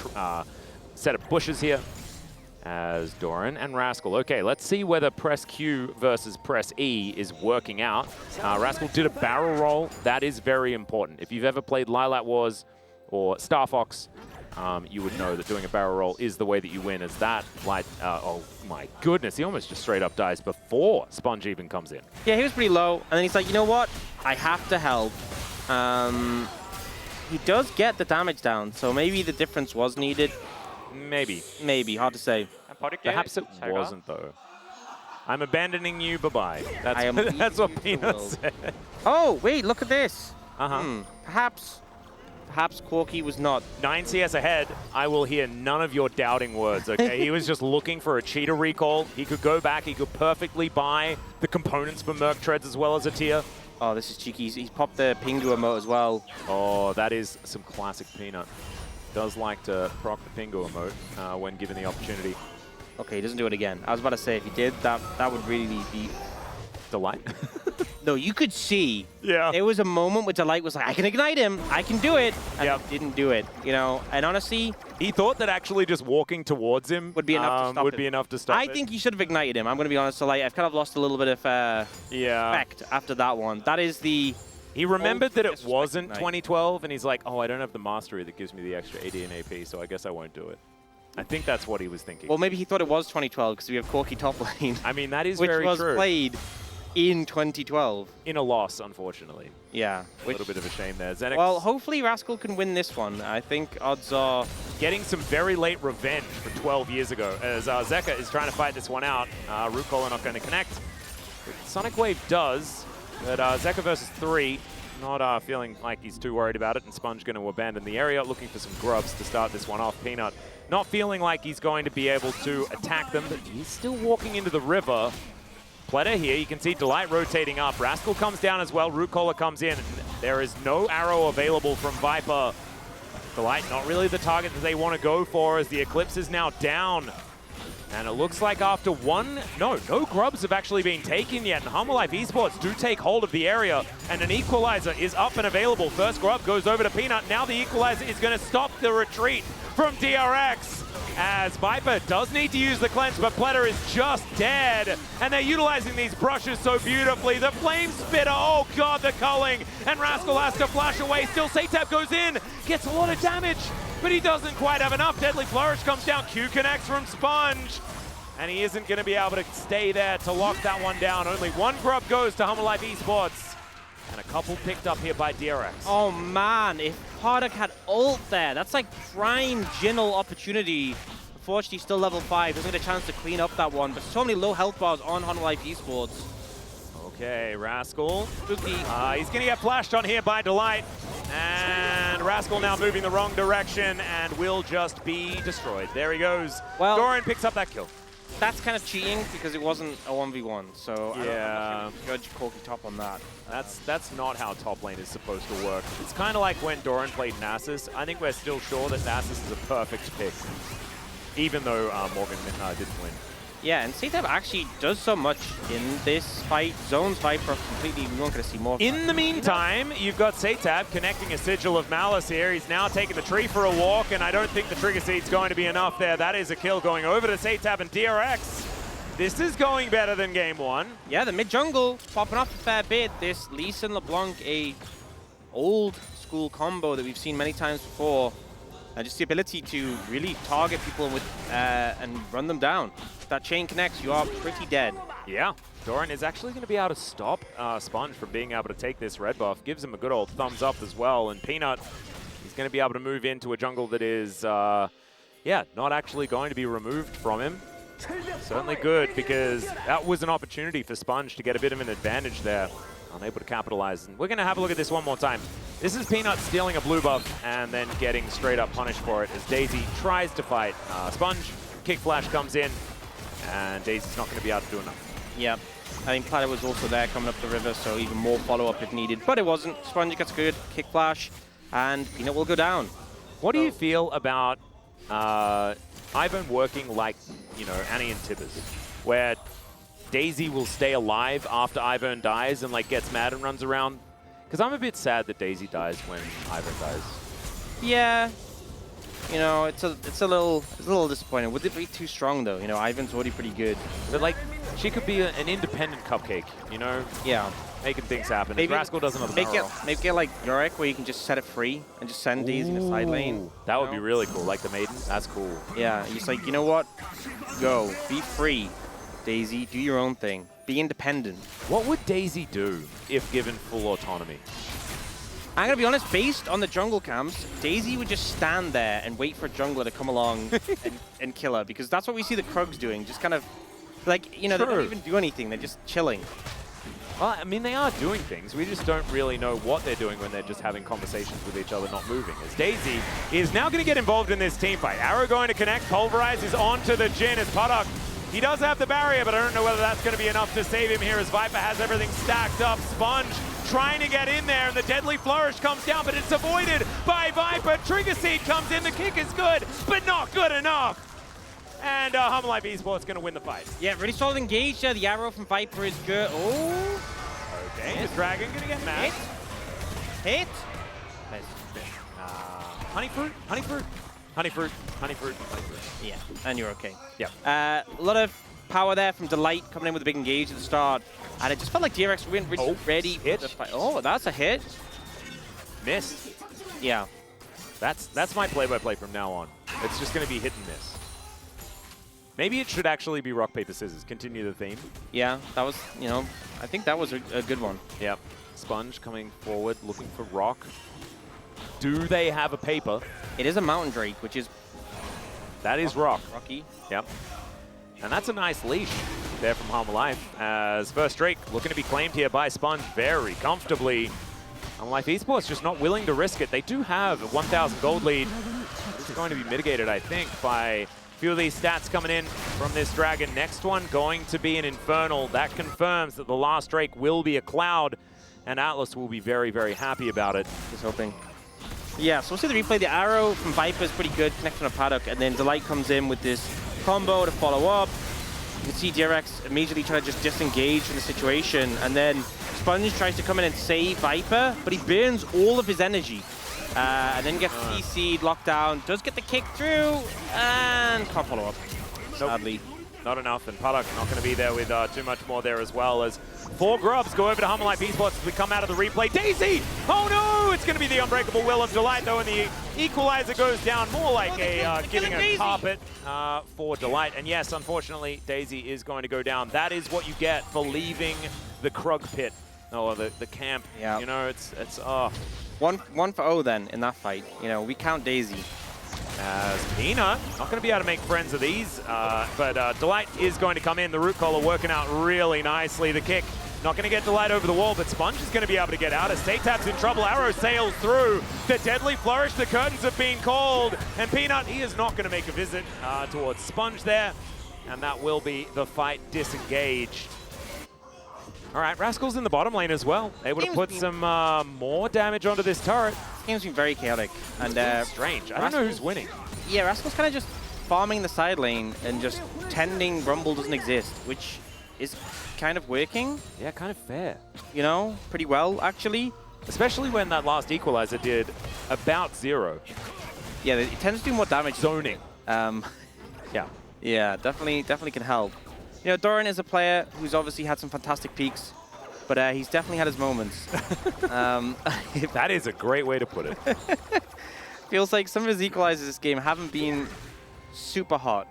set of bushes here. as Doran and Rascal. Okay, let's see whether press Q versus press E is working out. Rascal did a barrel roll. That is very important. If you've ever played Lilac Wars or Star Fox, you would know that doing a barrel roll is the way that you win, as that light, oh my goodness, he almost just straight up dies before Sponge even comes in. Yeah, he was pretty low, and then he's like, you know what? I have to help. He does get the damage down, so maybe the difference was needed. Maybe. Maybe, hard to say. Perhaps it wasn't, though. I'm abandoning you, bye-bye. That's what Peanut said. Oh, wait, look at this. Uh-huh. Perhaps Corky was not. 9 CS ahead. I will hear none of your doubting words, okay? He was just looking for a cheetah recall. He could go back. He could perfectly buy the components for Merc Treads as well as a tier. Oh, this is cheeky. He's popped the Pingu emote as well. Oh, that is some classic Peanut. Does like to proc the Pingu emote when given the opportunity. Okay, he doesn't do it again. I was about to say, if he did, that would really be... Delight? No, you could see. Yeah. There was a moment where Delight was like, I can ignite him. I can do it. And he didn't do it, you know? And honestly... He thought that actually just walking towards him would be enough to stop I it. think he should have ignited him. I'm going to be honest, Delight. I've kind of lost a little bit of respect after that one. That is the... He remembered that it wasn't 2012, and he's like, oh, I don't have the mastery that gives me the extra AD and AP, so I guess I won't do it. I think that's what he was thinking. Well, maybe he thought it was 2012 because we have Corky top lane. I mean, that is very true. Which was played in 2012. In a loss, unfortunately. Yeah. A little bit of a shame there. Xenix, well, hopefully Rascal can win this one. I think odds are... Getting some very late revenge for 12 years ago, as Zeka is trying to fight this one out. Root Caller not going to connect. Sonic Wave does, but Zeka versus 3, not feeling like he's too worried about it, and Sponge going to abandon the area, looking for some grubs to start this one off. Peanut not feeling like he's going to be able to attack them, but he's still walking into the river. Pleta here, you can see Delight rotating up. Rascal comes down as well, Root Caller comes in. There is no arrow available from Viper. Delight not really the target that they want to go for, as the Eclipse is now down. And it looks like after no grubs have actually been taken yet, and Humble Life Esports do take hold of the area, and an equalizer is up and available. First grub goes over to Peanut. Now the equalizer is going to stop the retreat from DRX, as Viper does need to use the cleanse, but Pleta is just dead, and they're utilizing these brushes so beautifully. The Flame Spitter, oh god, the culling, and Rascal has to flash away. Still, Satap goes in, gets a lot of damage, but he doesn't quite have enough. Deadly Flourish comes down, Q connects from Sponge, and he isn't going to be able to stay there to lock that one down. Only one grub goes to Humble Life Esports, and a couple picked up here by DRX. Oh man, if Hardock had ult there, that's like prime Jinnle opportunity. Unfortunately, still level 5, doesn't get a chance to clean up that one, but so many low health bars on Humble Life Esports. Okay, Rascal. He's going to get flashed on here by Delight. And Rascal now moving the wrong direction and will just be destroyed. There he goes. Well, Doran picks up that kill. That's kind of cheating because it wasn't a 1v1, so yeah. I don't judge Corky top on that. That's not how top lane is supposed to work. It's kind of like when Doran played Nasus. I think we're still sure that Nasus is a perfect pick, even though Morgan didn't win. Yeah, and Satap actually does so much in this fight. Zones Viper completely, we're not going to see more. In the meantime, you've got Satap connecting a Sigil of Malice here. He's now taking the tree for a walk, and I don't think the Trigger Seed's going to be enough there. That is a kill going over to Satap and DRX. This is going better than game 1. Yeah, the mid-jungle popping off a fair bit. This Lee Sin LeBlanc, a old school combo that we've seen many times before. Just the ability to really target people with and run them down. If that chain connects, you are pretty dead. Yeah, Doran is actually going to be able to stop Sponge from being able to take this red buff. Gives him a good old thumbs up as well. And Peanut, he's going to be able to move into a jungle that is, yeah, not actually going to be removed from him. Certainly good, because that was an opportunity for Sponge to get a bit of an advantage there. Unable to capitalize. And we're going to have a look at this one more time. This is Peanut stealing a blue buff and then getting straight up punished for it as Daisy tries to fight Sponge. Kick Flash comes in, and Daisy's not going to be able to do enough. Yeah, I think Pleta was also there coming up the river, so even more follow-up if needed. But it wasn't. Sponge gets good, Kick Flash, and Peanut will go down. What do you feel about Ivan working like, you know, Annie and Tibbers, where Daisy will stay alive after Ivern dies and like gets mad and runs around? Because I'm a bit sad that Daisy dies when Ivern dies. Yeah. You know, it's a little disappointing. Would it be too strong though? You know, Ivan's already pretty good. But like, she could be an independent cupcake, you know? Yeah. Making things happen. Maybe Rascal doesn't have the Maybe get like DRX where you can just set it free and just send Daisy in the side lane. That would be really cool. Like the maiden. That's cool. Yeah. He's like, you know what? Go. Be free, Daisy. Do your own thing. Be independent. What would Daisy do if given full autonomy? I'm going to be honest, based on the jungle camps, Daisy would just stand there and wait for a jungler to come along and kill her, because that's what we see the Krugs doing. Just kind of, like, you know, they don't even do anything. They're just chilling. Well, I mean, they are doing things. We just don't really know what they're doing when they're just having conversations with each other, not moving. As Daisy is now going to get involved in this team fight. Arrow going to connect. Pulverize is onto the Jhin as Puddock. He does have the barrier, but I don't know whether that's going to be enough to save him here as Viper has everything stacked up. Sponge trying to get in there, and the deadly flourish comes down, but it's avoided by Viper. Trigger Seed comes in. The kick is good, but not good enough. And Humlife Esports going to win the fight. Yeah, really solid engage there. The arrow from Viper is good. Oh. Okay, the Dragon going to get mad. Hit. Honeyfruit, Honeyfruit, Honeyfruit, Honeyfruit, Honeyfruit. Yeah, and you're okay. Yeah. A lot of power there from Delight coming in with a big engage at the start. And it just felt like DRX were ready for the fight. Oh, that's a hit. Missed. Yeah. That's my play-by-play from now on. It's just going to be hit and miss. Maybe it should actually be rock, paper, scissors. Continue the theme. Yeah, that was, you know, I think that was a good one. Yep. Sponge coming forward, looking for rock. Do they have a paper? It is a Mountain Drake, which is... That is rock. Rocky. Yep. And that's a nice leash there from Humlife, as first Drake looking to be claimed here by Sponge very comfortably. Humlife Esports just not willing to risk it. They do have a 1,000 gold lead. This is going to be mitigated, I think, by a few of these stats coming in from this Dragon. Next one going to be an Infernal. That confirms that the last Drake will be a Cloud, and Atlas will be very, very happy about it. Just hoping. Yeah, so we'll see the replay. The arrow from Viper is pretty good, connection to Paddock, and then Delight comes in with this combo to follow up. You can see DRX immediately trying to just disengage from the situation, and then Sponge tries to come in and save Viper, but he burns all of his energy. And then gets CC'd, locked down, does get the kick through, and can't follow up, sadly. Not enough, and Paddock not going to be there with too much more there as well, as 4 Grubs go over to Humlife Esports as we come out of the replay. Daisy! Oh no! It's going to be the unbreakable will of Delight, though, and the equalizer goes down more like giving a carpet for Delight. And yes, unfortunately, Daisy is going to go down. That is what you get for leaving the Krug pit, or the camp. Yeah. You know, it's 1 for 0 then in that fight. You know, we count Daisy. As Peanut, not going to be able to make friends of these, but Delight is going to come in. The root collar working out really nicely. The kick, not going to get Delight over the wall, but Sponge is going to be able to get out. As Saytab's in trouble, Arrow sails through. The deadly flourish, the curtains have been called. And Peanut, he is not going to make a visit towards Sponge there. And that will be the fight disengaged. All right, Rascal's in the bottom lane as well. Able to put some more damage onto this turret. This game's been very chaotic. And strange. I don't know who's winning. Yeah, Rascal's kind of just farming the side lane and just tending Rumble doesn't exist, which is kind of working. Yeah, kind of fair. You know, pretty well, actually. Especially when that last equalizer did about 0. Yeah, it tends to do more damage. Zoning. Yeah. Yeah, definitely can help. You know, Doran is a player who's obviously had some fantastic peaks, but he's definitely had his moments. That is a great way to put it. Feels like some of his equalizers this game haven't been super hot.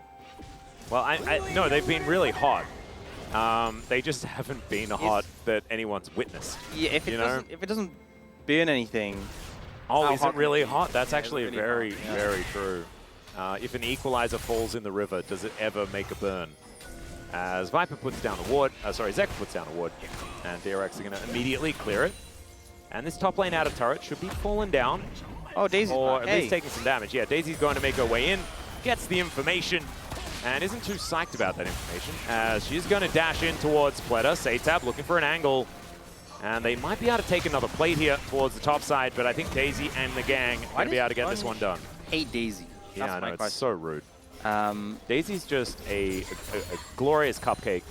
Well, no, they've been really hot. They just haven't been hot that anyone's witnessed. Yeah, if it doesn't burn anything. Oh, is it really hot? That's actually really very, hot, yeah. very true. If an equalizer falls in the river, does it ever make a burn? As Viper puts down a ward, Zek puts down a ward, and DRX are going to immediately clear it. And this top lane out of turret should be falling down. Oh, Daisy. Or at least taking some damage. Yeah, Daisy's going to make her way in, gets the information, and isn't too psyched about that information, as she's going to dash in towards Pleta. Saytab looking for an angle, and they might be able to take another plate here towards the top side, but I think Daisy and the gang are going to be able to get this one done. Hate Daisy. Yeah, I know, it's so rude. Daisy's just a glorious cupcake,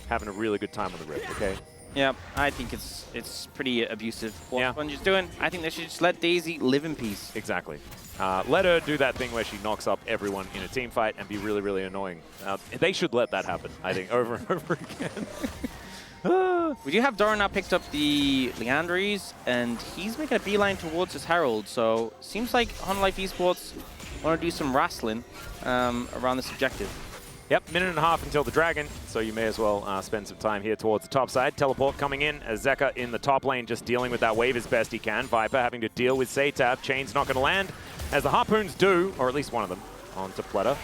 having a really good time on the rift, okay? Yeah, I think it's pretty abusive what Sponge is doing. I think they should just let Daisy live in peace. Exactly. Let her do that thing where she knocks up everyone in a team fight and be really, really annoying. They should let that happen, I think, over and over again. We do have Doran now picked up the Leandries, and he's making a beeline towards his Herald. So seems like Life Esports want to do some wrestling around this objective. Yep, minute and a half until the Dragon, so you may as well spend some time here towards the top side. Teleport coming in as Zeka in the top lane just dealing with that wave as best he can. Viper having to deal with Satab. Chain's not going to land, as the Harpoons do, or at least one of them, onto Pleta.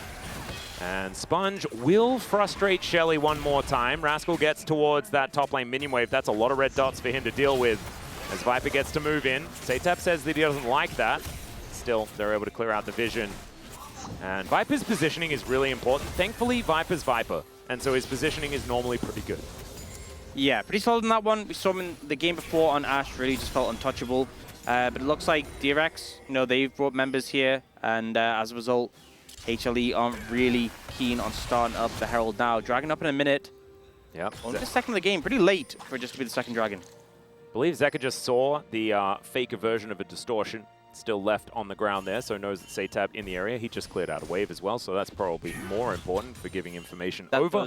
And Sponge will frustrate Shelly one more time. Rascal gets towards that top lane minion wave. That's a lot of red dots for him to deal with as Viper gets to move in. Satab says that he doesn't like that. Still, they're able to clear out the vision. And Viper's positioning is really important. Thankfully, Viper's Viper, and so his positioning is normally pretty good. Yeah, pretty solid in that one. We saw him in the game before on Ashe, really just felt untouchable. But it looks like DRX, they've brought members here, and as a result, HLE aren't really keen on starting up the Herald now. Dragon up in a minute. Yep. Only the second of the game, pretty late for just to be the second Dragon. I believe Zeka just saw the faker version of a distortion still left on the ground there, so knows that Satab in the area. He just cleared out a wave as well, so that's probably more important for giving information that over.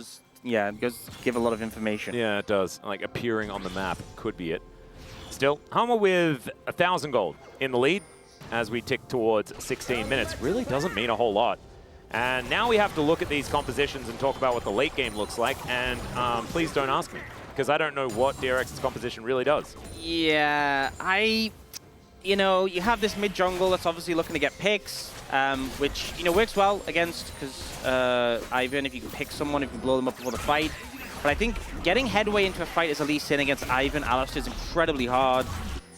It does give a lot of information. Yeah, it does. Like appearing on the map could be it. Still, Hummer with 1,000 gold in the lead as we tick towards 16 minutes. Really doesn't mean a whole lot. And now we have to look at these compositions and talk about what the late game looks like. And please don't ask me, because I don't know what DRX's composition really does. Yeah, you have this mid jungle that's obviously looking to get picks, which works well against, because Ivan, if you can pick someone, if you can blow them up before the fight. But I think getting headway into a fight as a Lee Sin against Ivan Alistair is incredibly hard.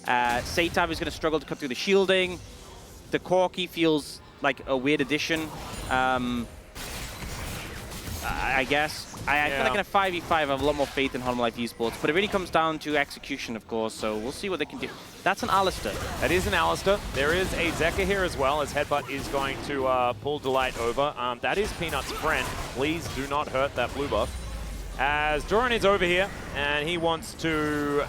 Satab is going to struggle to cut through the shielding. The Corki feels like a weird addition, I guess. I feel like in a 5v5 I have a lot more faith in Life Esports, but it really comes down to execution, of course, so we'll see what they can do. That's an Alistair. That is an Alistair. There is a Zeka here as well, as Headbutt is going to pull Delight over. That is Peanut's friend. Please do not hurt that blue buff. As Doran is over here, and he wants to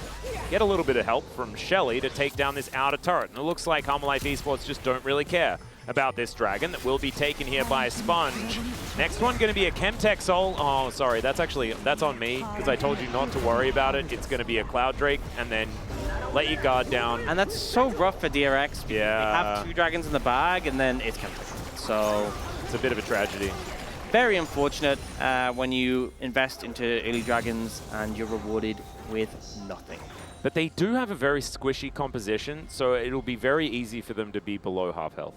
get a little bit of help from Shelly to take down this outer turret. And it looks like Life Esports just don't really care about this Dragon that will be taken here by Sponge. Next one going to be a Chemtech Soul. Oh, sorry, that's on me, because I told you not to worry about it. It's going to be a Cloud Drake, and then let your guard down. And that's so rough for DRX. Yeah. They have 2 Dragons in the bag, and then it's Chemtech. So it's a bit of a tragedy. Very unfortunate when you invest into early Dragons and you're rewarded with nothing. But they do have a very squishy composition, so it'll be very easy for them to be below half health.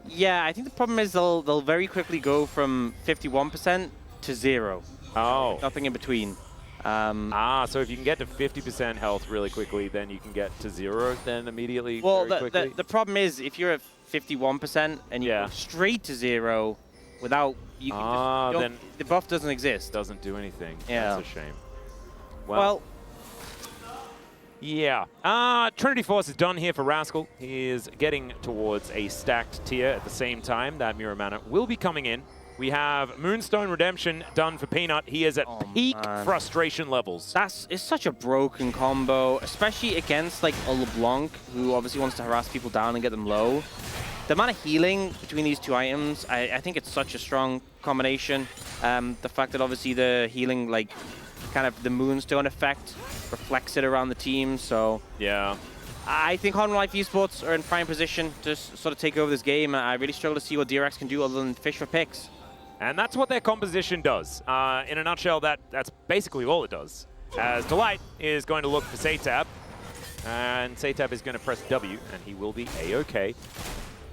Yeah, I think the problem is they'll very quickly go from 51% to 0. Oh. Nothing in between. So if you can get to 50% health really quickly, then you can get to 0 then immediately. Well, very quickly. the problem is if you're at 51% and you go straight to 0 without, then the buff doesn't exist. Doesn't do anything. Yeah. That's a shame. Well yeah. Trinity Force is done here for Rascal. He is getting towards a stacked tier at the same time. That Mirror Mana will be coming in. We have Moonstone Redemption done for Peanut. He is at peak frustration levels. It's such a broken combo, especially against like a LeBlanc, who obviously wants to harass people down and get them low. The amount of healing between these 2 items, I think it's such a strong combination. The fact that obviously the healing, like kind of the Moonstone effect, reflects it around the team. So yeah, I think Life Esports are in prime position to sort of take over this game. I really struggle to see what DRX can do other than fish for picks. And that's what their composition does. In a nutshell, that's basically all it does. As Delight is going to look for Satab, and Satab is going to press W, and he will be A-OK.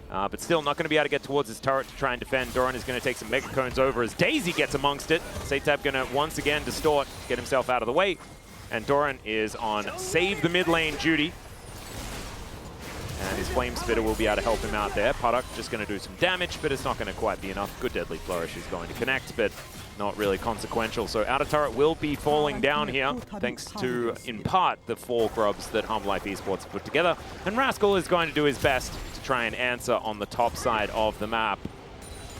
But still not going to be able to get towards his turret to try and defend. Doran is going to take some Mega Cones over as Daisy gets amongst it. Satab going to once again distort, get himself out of the way. And Doran is on save the mid lane duty. And his Flame Spitter will be able to help him out there. Puddock just going to do some damage, but it's not going to quite be enough. Good Deadly Flourish is going to connect, but not really consequential. So outer turret will be falling down here, thanks to, in part, the 4 grubs that Life Esports have put together. And Rascal is going to do his best to try and answer on the top side of the map.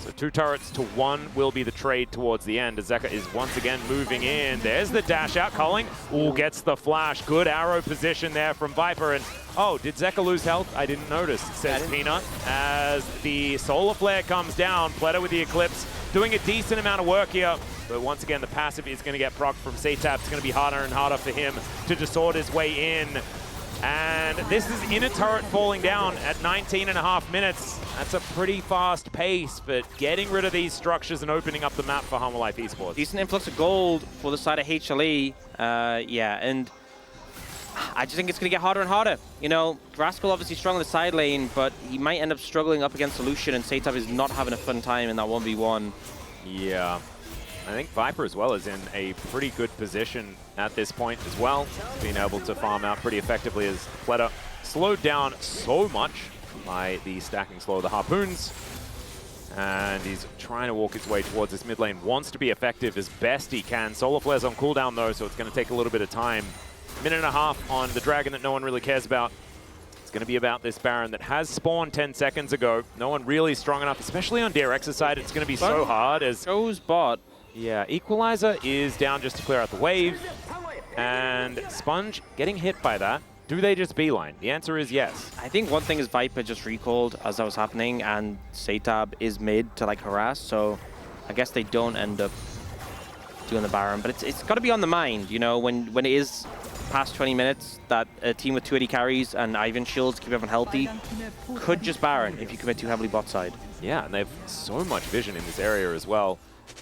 So 2 turrets to 1 will be the trade towards the end as Zeka is once again moving in. There's the dash out. Culling, ooh, gets the flash. Good arrow position there from Viper. And oh, did Zeka lose health? I didn't notice, says Peanut. As the Solar Flare comes down, Pleta with the Eclipse doing a decent amount of work here. But once again, the passive is going to get procced from Satab. It's going to be harder and harder for him to distort his way in. And this is in a turret falling down at 19.5 minutes. That's a pretty fast pace, but getting rid of these structures and opening up the map for Humble Life Esports. Decent influx of gold for the side of HLE. Yeah, and I just think it's going to get harder and harder. You know, Rascal obviously strong in the side lane, but he might end up struggling up against Solution, and Satab is not having a fun time in that 1v1. Yeah. I think Viper as well is in a pretty good position at this point as well, being able to farm out pretty effectively as Pleta slowed down so much by the stacking slow of the Harpoons. And he's trying to walk his way towards this mid lane, wants to be effective as best he can. Solar Flare's on cooldown though, so it's going to take a little bit of time. Minute and a half on the Dragon that no one really cares about. It's going to be about this Baron that has spawned 10 seconds ago. No one really strong enough, especially on DRX's side. It's going to be so hard as... Goes bot. Yeah, Equalizer is down just to clear out the wave. And Sponge getting hit by that. Do they just beeline? The answer is yes. I think one thing is Viper just recalled as that was happening, and Satab is mid to like harass, so I guess they don't end up doing the Baron. But it's got to be on the mind, you know, when it is past 20 minutes, that a team with 280 carries and Ivan shields keep everyone healthy could just Baron if you commit too heavily bot side. Yeah, and they have so much vision in this area as well.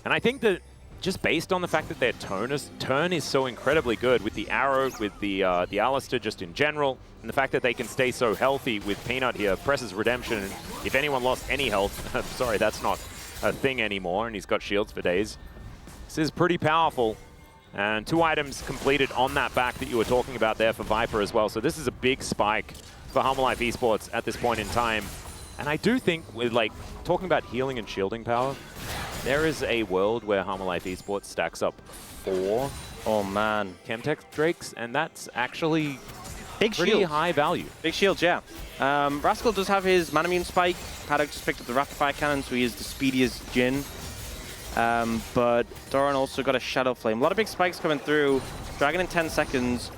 And I think that just based on the fact that their turn is so incredibly good with the arrow, with the Alistair just in general, and the fact that they can stay so healthy with Peanut here, presses Redemption, and if anyone lost any health, I'm sorry, that's not a thing anymore, and he's got shields for days. This is pretty powerful. And 2 items completed on that back that you were talking about there for Viper as well. So this is a big spike for Humble Life Esports at this point in time. And I do think with like talking about healing and shielding power, there is a world where Humble Life Esports stacks up 4 Chemtech Drakes, and that's actually pretty high value. Big shields, yeah. Rascal does have his Manamune Spike. Paddock just picked up the Rapid Fire Cannon, so he is the speediest Jhin. But Doran also got a Shadow Flame. A lot of big spikes coming through. Dragon in 10 seconds.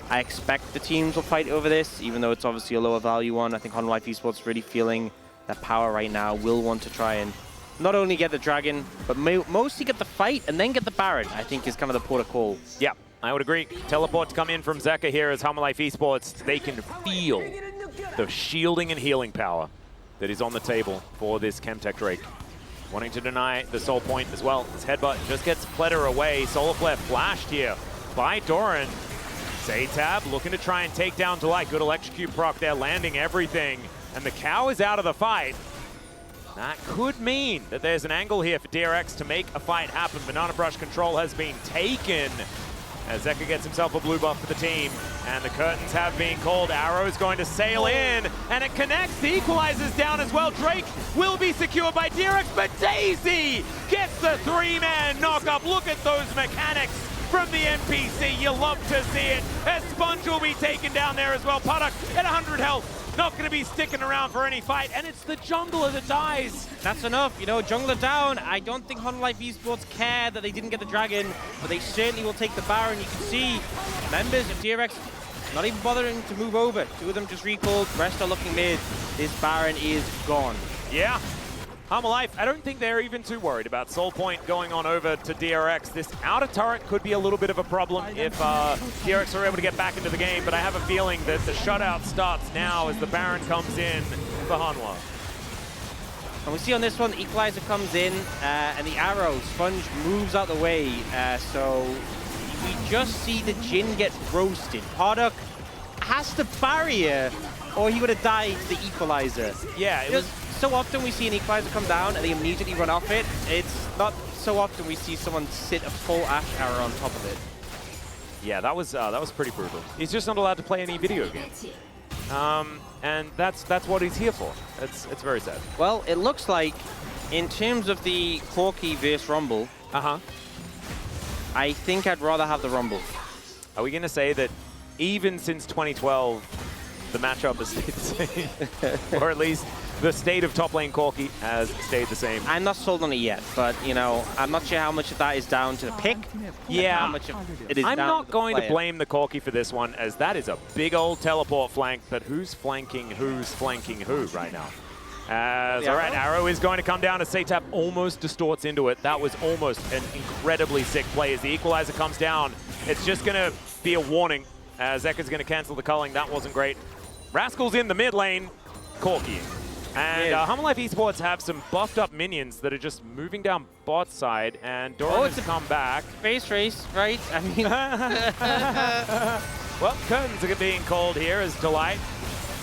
I expect the teams will fight over this, even though it's obviously a lower value one. I think Humble Life Esports really feeling that power right now, will want to try and not only get the Dragon, but mostly get the fight and then get the Baron, I think is kind of the port of call. Yeah, I would agree. Teleport to come in from Zeka here as Humble Life Esports. They can feel the shielding and healing power that is on the table for this Chemtech Drake. Wanting to deny the soul point as well. This headbutt just gets Pleta away. Solar Flare flashed here by Doran. Satab looking to try and take down Delight. Good electrocute proc there, landing everything. And the cow is out of the fight. That could mean that there's an angle here for DRX to make a fight happen. Banana Brush control has been taken as Zeka gets himself a blue buff for the team. And the curtains have been called. Arrow is going to sail in, and it connects. The equalizer's down as well. Drake will be secured by DRX, but Daisy gets the 3-man knock-up. Look at those mechanics from the NPC. You love to see it. As Sponge will be taken down there as well. Paddock at 100 health. Not going to be sticking around for any fight, and it's the jungler that dies. That's enough, you know, jungler down. I don't think Humble Life Esports care that they didn't get the Dragon, but they certainly will take the Baron. You can see members of DRX not even bothering to move over. 2 of them just recalled, rest are looking mid. This Baron is gone. Yeah. Humble Life, I don't think they're even too worried about Soul Point going on over to DRX. This outer turret could be a little bit of a problem if DRX are able to get back into the game, but I have a feeling that the shutout starts now as the Baron comes in for Hanwha. And we see on this one, the Equalizer comes in, and the arrow, Sponge moves out the way, so we just see the Jhin get roasted. Paddock has to barrier, or he would have died to the Equalizer. Yeah, it was... So often we see an Equalizer come down and they immediately run off it. It's not so often we see someone sit a full Ash arrow on top of it. Yeah, that was pretty brutal. He's just not allowed to play any video games. And that's what he's here for. It's very sad. Well, it looks like in terms of the Corki versus Rumble, I think I'd rather have the Rumble. Are we going to say that even since 2012, the matchup has stayed the same? Or at least the state of top lane Corki has stayed the same. I'm not sold on it yet, but, you know, I'm not sure how much of that is down to the pick. Yeah, how much of it is I'm down not to going the to blame the Corki for this one, as that is a big old teleport flank, but who's flanking who right now? All right, Arrow is going to come down as Satap almost distorts into it. That was almost an incredibly sick play as the equalizer comes down. It's just going to be a warning as Ekka's going to cancel the culling. That wasn't great. Rascal's in the mid lane, Corki. And Hummerlife Esports have some buffed up minions that are just moving down bot side, and Doran has come back. Space race, right? I mean, well, curtains are being called here as Delight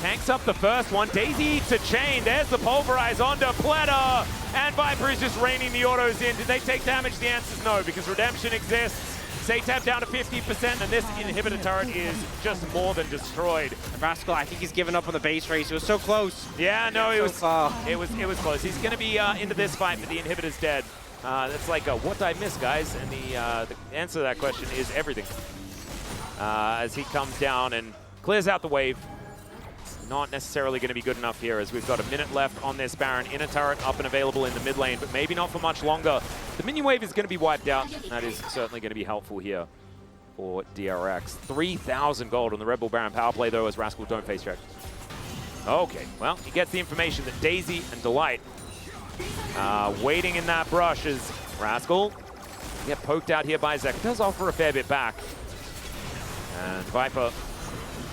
tanks up the first one. Daisy eats a chain. There's the pulverize onto Pleta, and Viper is just raining the autos in. Did they take damage? The answer is no, because Redemption exists. Satap down to 50%, and this inhibitor turret is just more than destroyed. Rascal, I think he's given up on the base race. It was so close. Yeah, no, it was close. He's going to be into this fight, but the inhibitor's dead. That's like a what did I miss, guys? And the answer to that question is everything. As he comes down and clears out the wave. Not necessarily going to be good enough here, as we've got a minute left on this Baron. Inner turret up and available in the mid lane, but maybe not for much longer. The minion wave is going to be wiped out. That is certainly going to be helpful here for DRX. 3,000 gold on the Red Bull Baron power play, though, as Rascal don't face check. Okay, well, he gets the information that Daisy and Delight waiting in that brush as Rascal get poked out here by Zek. Does offer a fair bit back. And Viper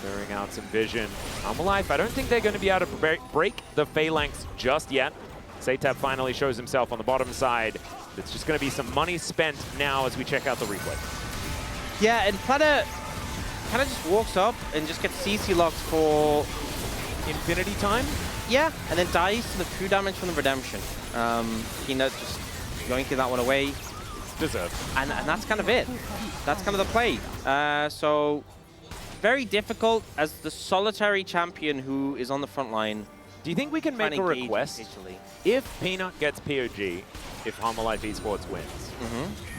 clearing out some vision. Hummerlife, I don't think they're going to be able to break the phalanx just yet. Satap finally shows himself on the bottom side. It's just going to be some money spent now as we check out the replay. Yeah, and Pleta kind of just walks up and just gets CC locked for infinity time. Yeah, and then dies to the true damage from the Redemption. Peanut just yoinking that one away. It's deserved. And that's kind of it. That's kind of the play. So very difficult as the solitary champion who is on the front line. Do you think we can make a request? If Peanut gets POG, if Hummerlife Esports wins,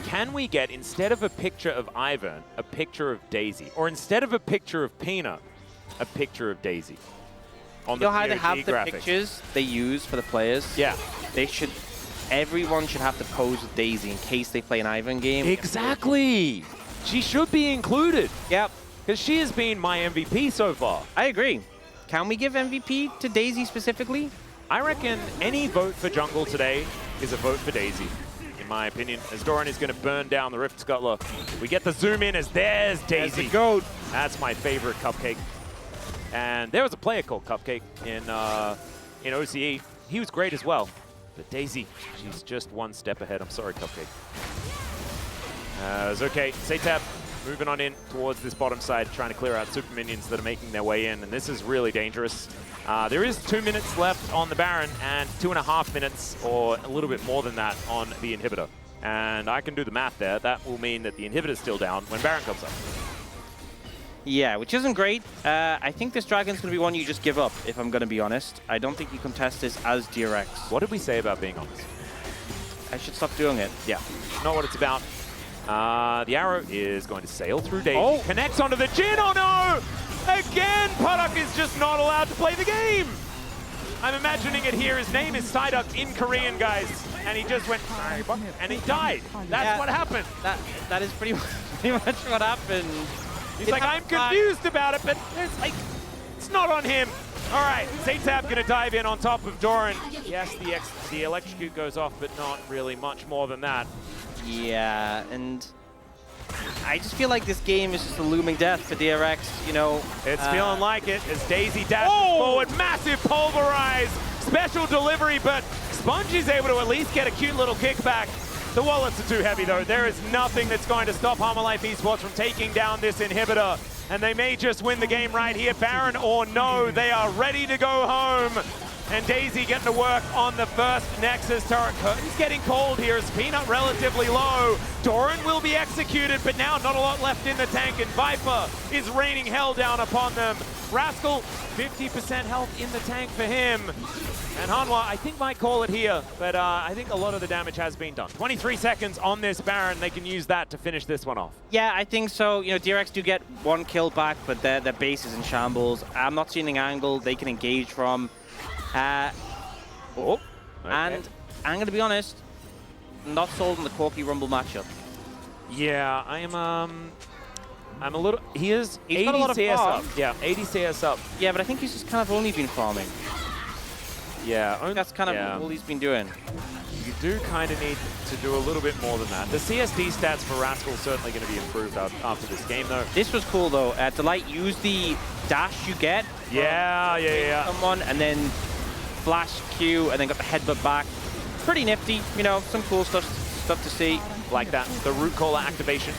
can we get, instead of a picture of Ivern, a picture of Daisy? Or instead of a picture of Peanut, a picture of Daisy? On the how they have graphics. the pictures they use for the players? Yeah. Everyone should have to pose with Daisy in case they play an Ivern game. Exactly! She should be included. Yep. Because she has been my MVP so far. I agree. Can we give MVP to Daisy specifically? I reckon any vote for jungle today is a vote for Daisy, in my opinion. As Doran is going to burn down the Rift Scuttler. We get the zoom in as there's Daisy. There's the goat. That's my favorite Cupcake. And there was a player called Cupcake in OCE. He was great as well. But Daisy, she's just one step ahead. I'm sorry, Cupcake. It's okay. Satap moving on in towards this bottom side, trying to clear out super minions that are making their way in, and this is really dangerous. There is 2 minutes left on the Baron and 2.5 minutes, or a little bit more than that, on the inhibitor. And I can do the math there. That will mean that the inhibitor's still down when Baron comes up. Yeah, which isn't great. I think this Dragon's going to be one you just give up, if I'm going to be honest. I don't think you contest this as DRX. What did we say about being honest? I should stop doing it. Yeah, not what it's about. The arrow is going to sail through Daisy. Connects onto the Jhin. Oh no! Again, Puddock is just not allowed to play the game. I'm imagining it here. His name is Psyduck in Korean, guys. And he just went, and he died. That's what happened. That is pretty much what happened. He's like, I'm confused about it, but it's like, it's not on him. All right, Satap gonna dive in on top of Doran. Yes, the electrocute goes off, but not really much more than that. Yeah, and I just feel like this game is just a looming death for DRX, you know. It's feeling like it as Daisy dashes forward. Massive pulverize, special delivery, but Sponge is able to at least get a cute little kickback. The wallets are too heavy, though. There is nothing that's going to stop Hummerlife Esports from taking down this inhibitor. And they may just win the game right here. Baron or no, they are ready to go home. And Daisy getting to work on the first Nexus turret. Curtain's getting cold here as Peanut relatively low. Doran will be executed, but now not a lot left in the tank, and Viper is raining hell down upon them. Rascal, 50% health in the tank for him. And Hanwha, I think, might call it here, but I think a lot of the damage has been done. 23 seconds on this Baron. They can use that to finish this one off. Yeah, I think so. You know, DRX do get one kill back, but their base is in shambles. I'm not seeing an angle they can engage from. Oh, okay. And I'm going to be honest, not sold on the Corki Rumble matchup. Yeah, I'm a little. He's 80 got a lot of CS farm. up. Yeah, 80 CS up. Yeah, but I think he's just kind of only been farming. Yeah, That's kind of all he's been doing. You do kind of need to do a little bit more than that. The CSD stats for Rascal certainly going to be improved after this game, though. This was cool, though. Delight, use the dash you get. Yeah. Someone, and then flash Q, and then got the headbutt back. Pretty nifty, you know, some cool stuff to see. Like that, the root caller activation.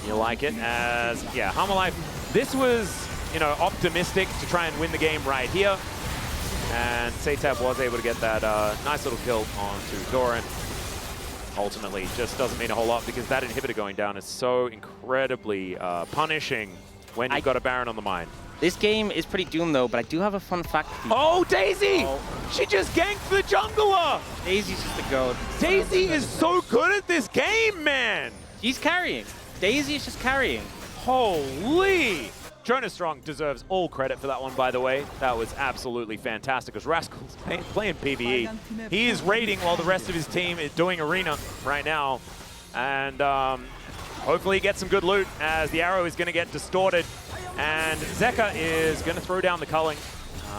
You like it as, yeah, Hammerlife. This was, you know, optimistic to try and win the game right here. And Satab was able to get that nice little kill onto Doran. Ultimately, just doesn't mean a whole lot because that inhibitor going down is so incredibly punishing when you've got a Baron on the mine. This game is pretty doomed, though, but I do have a fun fact for you. Oh, Daisy! Oh. She just ganked the jungler! Daisy's just the goat. Daisy is so good at this game, man! She's carrying. Daisy is just carrying. Holy! Jonas Strong deserves all credit for that one, by the way. That was absolutely fantastic, because Rascal's playing PvE. He is raiding while the rest of his team is doing arena right now. And hopefully he gets some good loot, as the arrow is going to get distorted. And Zeka is going to throw down the culling.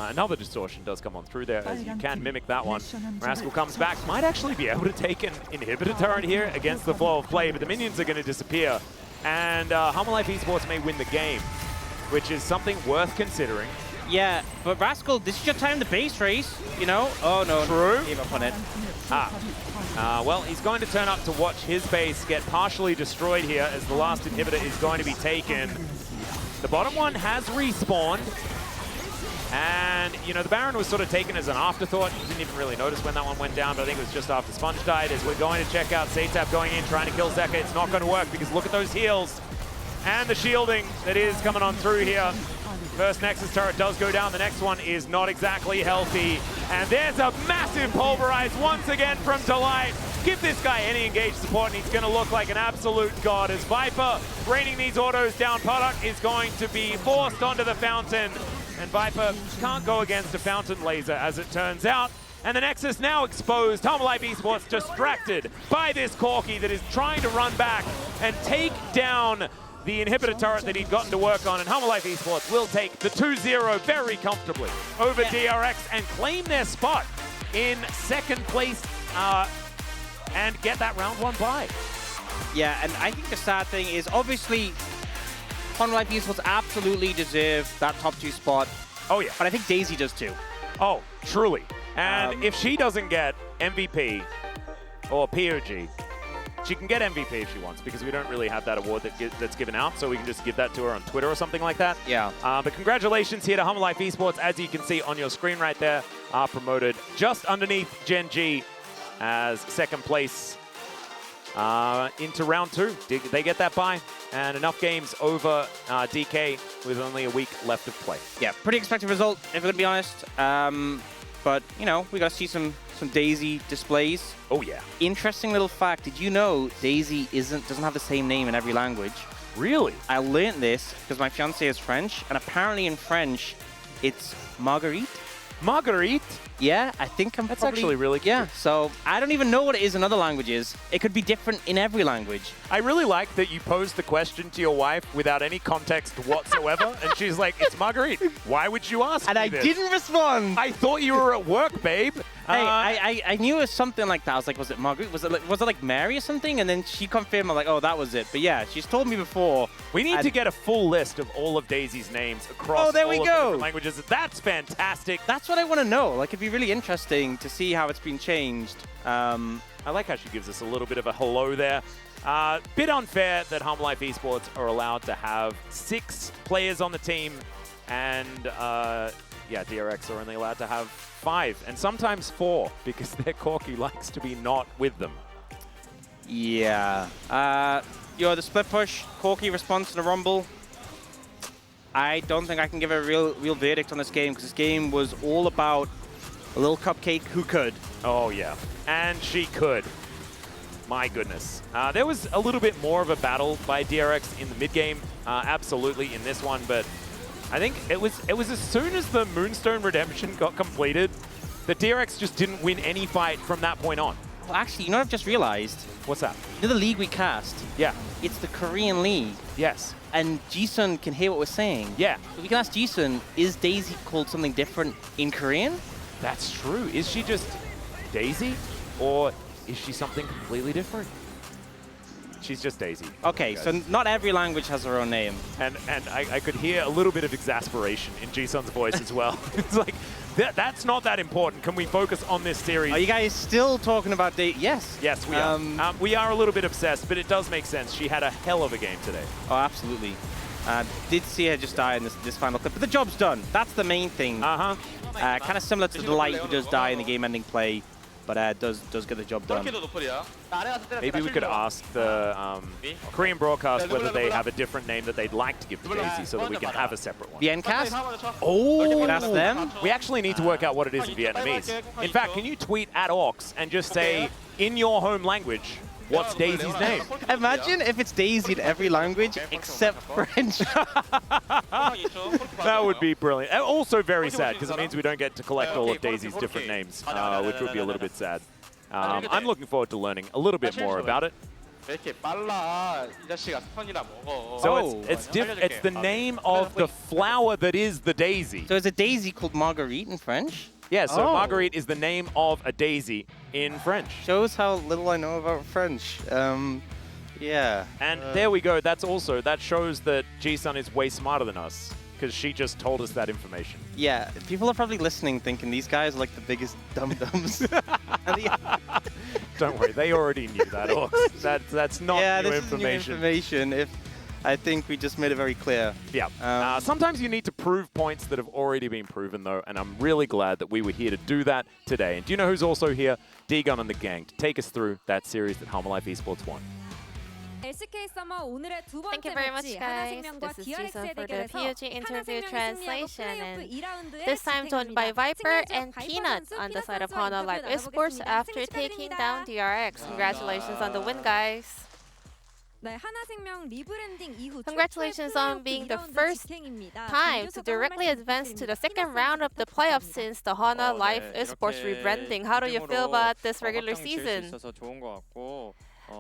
Another distortion does come on through there, as you can mimic that one. Rascal comes back, might actually be able to take an inhibitor turret here against the flow of play, but the minions are going to disappear. And Hammerlife Esports may win the game, which is something worth considering. Yeah, but Rascal, this is your time to base race, you know? Oh, no. True. Gave up on it. Well, he's going to turn up to watch his base get partially destroyed here, as the last inhibitor is going to be taken. The bottom one has respawned. And, you know, the Baron was sort of taken as an afterthought. You didn't even really notice when that one went down, but I think it was just after Sponge died, as we're going to check out Satab going in, trying to kill Zeka. It's not going to work, because look at those heals. And the shielding that is coming on through here. First Nexus turret does go down. The next one is not exactly healthy. And there's a massive pulverize once again from Delight. Give this guy any engaged support, and he's going to look like an absolute god, as Viper raining these autos down. Product is going to be forced onto the fountain. And Viper can't go against a fountain laser, as it turns out. And the Nexus now exposed. Hammerlife Esports distracted by this Corki that is trying to run back and take down the inhibitor turret that he'd gotten to work on. And Hammerlife Esports will take the 2-0 very comfortably over DRX and claim their spot in second place and get that round one bye. Yeah, and I think the sad thing is, obviously, Hammerlife Esports absolutely deserve that top 2 spot. Oh, yeah. But I think Daisy does too. Oh, truly. And if she doesn't get MVP or POG, she can get MVP if she wants, because we don't really have that award that's given out, so we can just give that to her on Twitter or something like that. Yeah. But congratulations here to Hammerlife Esports, as you can see on your screen right there, are promoted just underneath Gen G as second place into round 2. They get that bye, and enough games over DK with only a week left of play. Yeah, pretty expected result, if we're going to be honest. But, you know, we got to see some Daisy displays. Oh, yeah. Interesting little fact. Did you know Daisy doesn't have the same name in every language? Really? I learned this because my fiancé is French, and apparently in French, it's Marguerite. Marguerite? Yeah, I think That's probably, actually really good. Yeah, so I don't even know what it is in other languages. It could be different in every language. I really like that you posed the question to your wife without any context whatsoever, and she's like, it's Marguerite. Why would you ask and me I this? didn't respond. I thought you were at work, babe. Hey, I knew it was something like that. I was like, was it Marguerite? Was it like Mary or something? And then she confirmed. I'm like, oh, that was it. But yeah, she's told me before. We need to get a full list of all of Daisy's names across all of the different languages. That's fantastic. That's what I want to know. Like, it'd be really interesting to see how it's been changed. I like how she gives us a little bit of a hello there. Bit unfair that Hammerlife Esports are allowed to have 6 players on the team, and yeah, DRX are only allowed to have 5, and sometimes 4, because their Corki likes to be not with them. Yeah. The split push, Corki response to the Rumble. I don't think I can give a real verdict on this game, because this game was all about a little cupcake who could. Oh, yeah. And she could. My goodness. There was a little bit more of a battle by DRX in the mid-game, absolutely, in this one, but I think it was as soon as the Moonstone Redemption got completed The DRX just didn't win any fight from that point on. Well, actually, you know what I've just realized? What's that? You know the league we cast? Yeah. It's the Korean league. Yes. And Jisun can hear what we're saying. Yeah. So we can ask Jisun, is Daisy called something different in Korean? That's true. Is she just Daisy? Or is she something completely different? She's just Daisy. Okay, so not every language has their own name. And I could hear a little bit of exasperation in Jisun's voice as well. It's like, that's not that important. Can we focus on this series? Are you guys still talking about Daisy? Yes. Yes, we are. We are a little bit obsessed, but it does make sense. She had a hell of a game today. Oh, absolutely. Did see her just die in this final clip, but the job's done. That's the main thing. Kind of similar to the Light, who does die in the game-ending play, but does get the job done. Maybe we could ask the Korean broadcast whether they have a different name that they'd like to give to Daisy so that we can have a separate one. The Ncast? Oh, that's them? We actually need to work out what it is in Vietnamese. In fact, can you tweet at Ox and just say, in your home language, what's Daisy's name? Imagine if it's Daisy in every language except French. That would be brilliant. And also very sad, because it means we don't get to collect all of Daisy's different names, which would be a little bit sad. I'm looking forward to learning a little bit more about it. So it's the name of the flower that is the daisy. So is a daisy called Marguerite in French? Yeah, so Marguerite is the name of a daisy in French. Shows how little I know about French. Yeah. And there we go. That shows that Jisun is way smarter than us, because she just told us that information. Yeah, people are probably listening thinking these guys are like the biggest dum-dums. Don't worry, they already knew that. That's not new information. New information. I think we just made it very clear. Yeah. Sometimes you need to prove points that have already been proven, though, and I'm really glad that we were here to do that today. And do you know who's also here? D-Gun and the gang to take us through that series that Half-Life Esports won. Thank you very much, guys. This is Jason for the VOD interview translation, and this time joined by Viper and Peanut on the side of Half-Life Esports after taking down DRX. Congratulations on the win, guys. Congratulations on being the first time to directly advance to the second round of the playoffs since the Half-Life Esports rebranding. How do you feel about this regular season?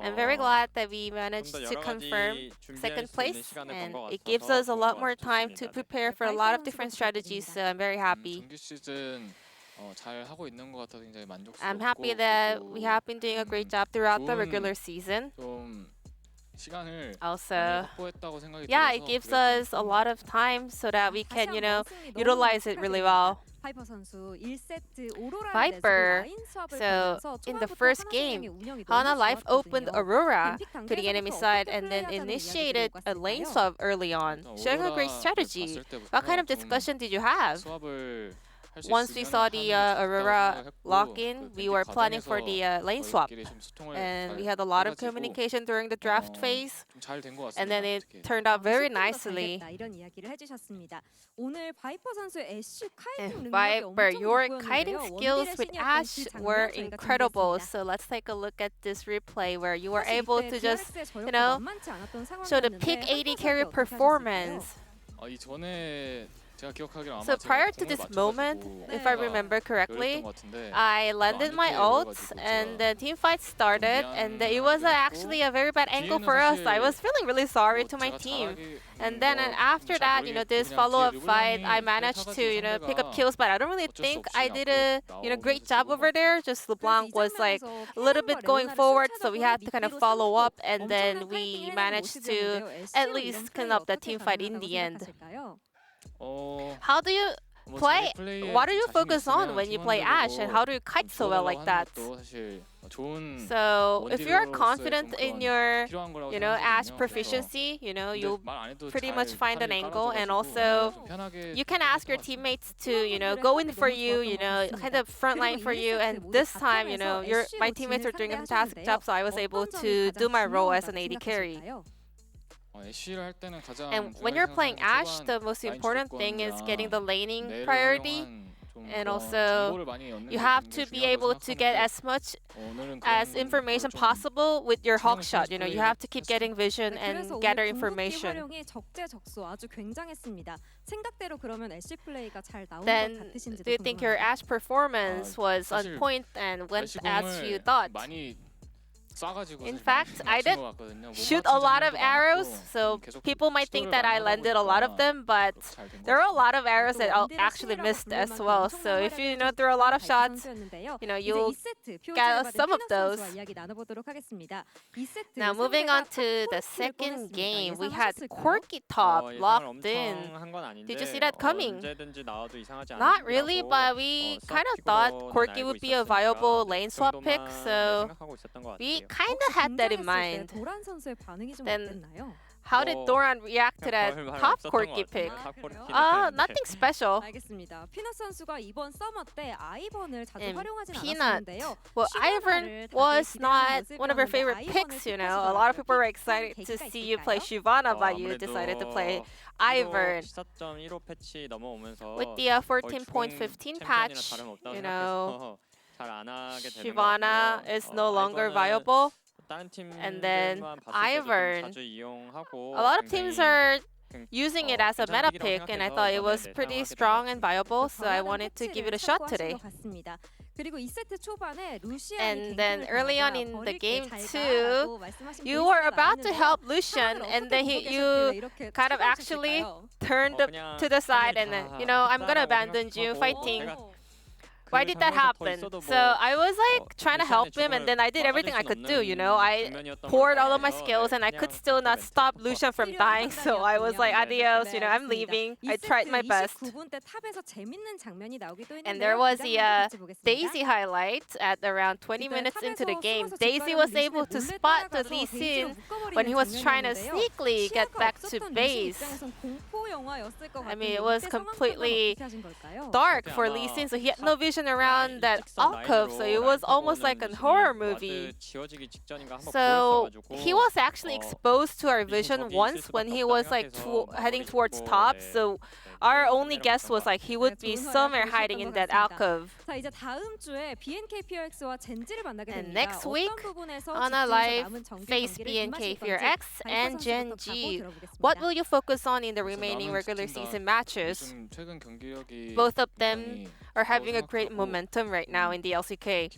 I'm very glad that we managed to confirm second place, and it gives us a lot more time to prepare for a lot of different strategies, so I'm very happy. I'm happy that we have been doing a great job throughout the regular season. Also, yeah, it gives us a lot of time so that we can, utilize it really well. Viper. So in the first game, Half-Life opened Aurora to the enemy side and then initiated a lane swap early on, showing a great strategy. What kind of discussion did you have? Once we saw the Aurora lock-in, we were planning for the lane swap. And we had a lot of communication during the draft phase. And then it turned out very nicely. And Viper, your kiting skills with Ash were incredible. So let's take a look at this replay where you were able to just, show the peak AD carry performance. So prior to this moment, if I remember correctly, I landed my ults and the team fight started, and it was actually a very bad angle for us. I was feeling really sorry to my team. And then after that, this follow-up fight, I managed to, pick up kills, but I don't really think I did a, great job over there. Just LeBlanc was like a little bit going forward, so we had to kind of follow up, and then we managed to at least clean up the team fight in the end. How do you play? What do you focus on when you play Ash, and how do you kite so well like that? So if you're confident in your, Ash proficiency, you'll pretty much find an angle, and also you can ask your teammates to, go in for you, kind of front line for you. And this time, my teammates are doing a fantastic job, so I was able to do my role as an AD carry. And when you're playing Ash, the most important thing is getting the laning priority. And also, you have to be able to get as much as information possible with your hawk shot. You know, you have to keep getting vision and gather information. Then, do you think your Ashe performance was on point and went as you thought? In fact, I did shoot a lot of arrows, so people might think that I landed a lot of them, but there are a lot of arrows that I actually missed as well. So if you throw a lot of shots, you'll get some of those. Now moving on to the second game, we had Quirky Top locked in. Did you see that coming? Not really, but we kind of thought Quirky would be a viable lane swap pick, so we kind of had that in mind. Then how did Doran react to that top Quirky pick? Nothing special. And Peanut. Well, Ivern was not one of your favorite picks, A lot of people were excited to see you play Shyvana, but you decided to play Ivern. With the 14.15 patch, Shyvana is no longer viable. And then Ivern. A lot of teams are using it as a meta pick, and I thought it was pretty strong and viable, so I wanted to give it a shot today. And then early on in the game too, you were about to help Lucian, and then you kind of actually turned to the side and then, I'm gonna abandon you fighting. Why did that happen? So I was like trying to help him, and then I did everything I could do, I poured all of my skills, and I could still not stop Lucian from dying, so I was like, adios, I'm leaving. I tried my best. And there was the Daisy highlight at around 20 minutes into the game. Daisy was able to spot the Lee Sin when he was trying to sneakily get back to base. I mean, it was completely dark for Lee Sin, so he had no vision around that alcove, so it was almost like a horror movie. So he was actually exposed to our vision once when he was like heading towards top, so our only guess was like he would be somewhere hiding in that alcove. And next week, Hana Live face BNK4X and Gen G. What will you focus on in the remaining regular season matches? Both of them are having a great momentum right now in the LCK.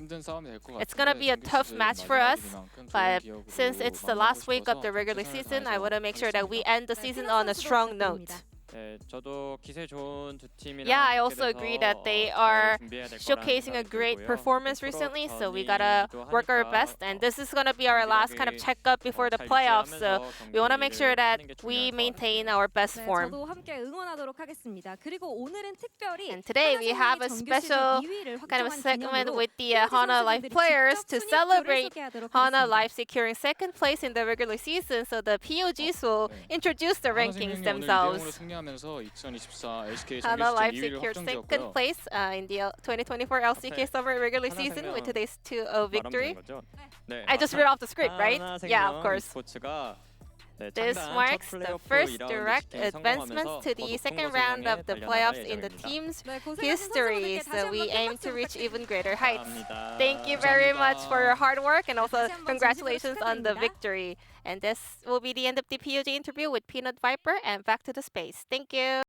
It's gonna be a tough match for us, but since it's the last week of the regular season, I want to make sure that we end the season on a strong note. Yeah, I also agree that they are showcasing a great performance recently, so we gotta work our best, and this is gonna be our last kind of checkup before the playoffs, so we want to make sure that we maintain our best form. And today we have a special kind of a segment with the Hana Life players to celebrate Hana Life securing second place in the regular season, so the POGs will introduce the rankings themselves. Hana Life secured second place in the 2024 LCK Summer regular season with today's 2-0 victory. I just read off the script, right? Yeah, of course. This marks the first direct advancements to the second round of the playoffs in the team's history, so we aim to reach even greater heights. Thank you very much for your hard work, and also congratulations on the victory. And this will be the end of the POG interview with Peanut Viper, and back to the space. Thank you.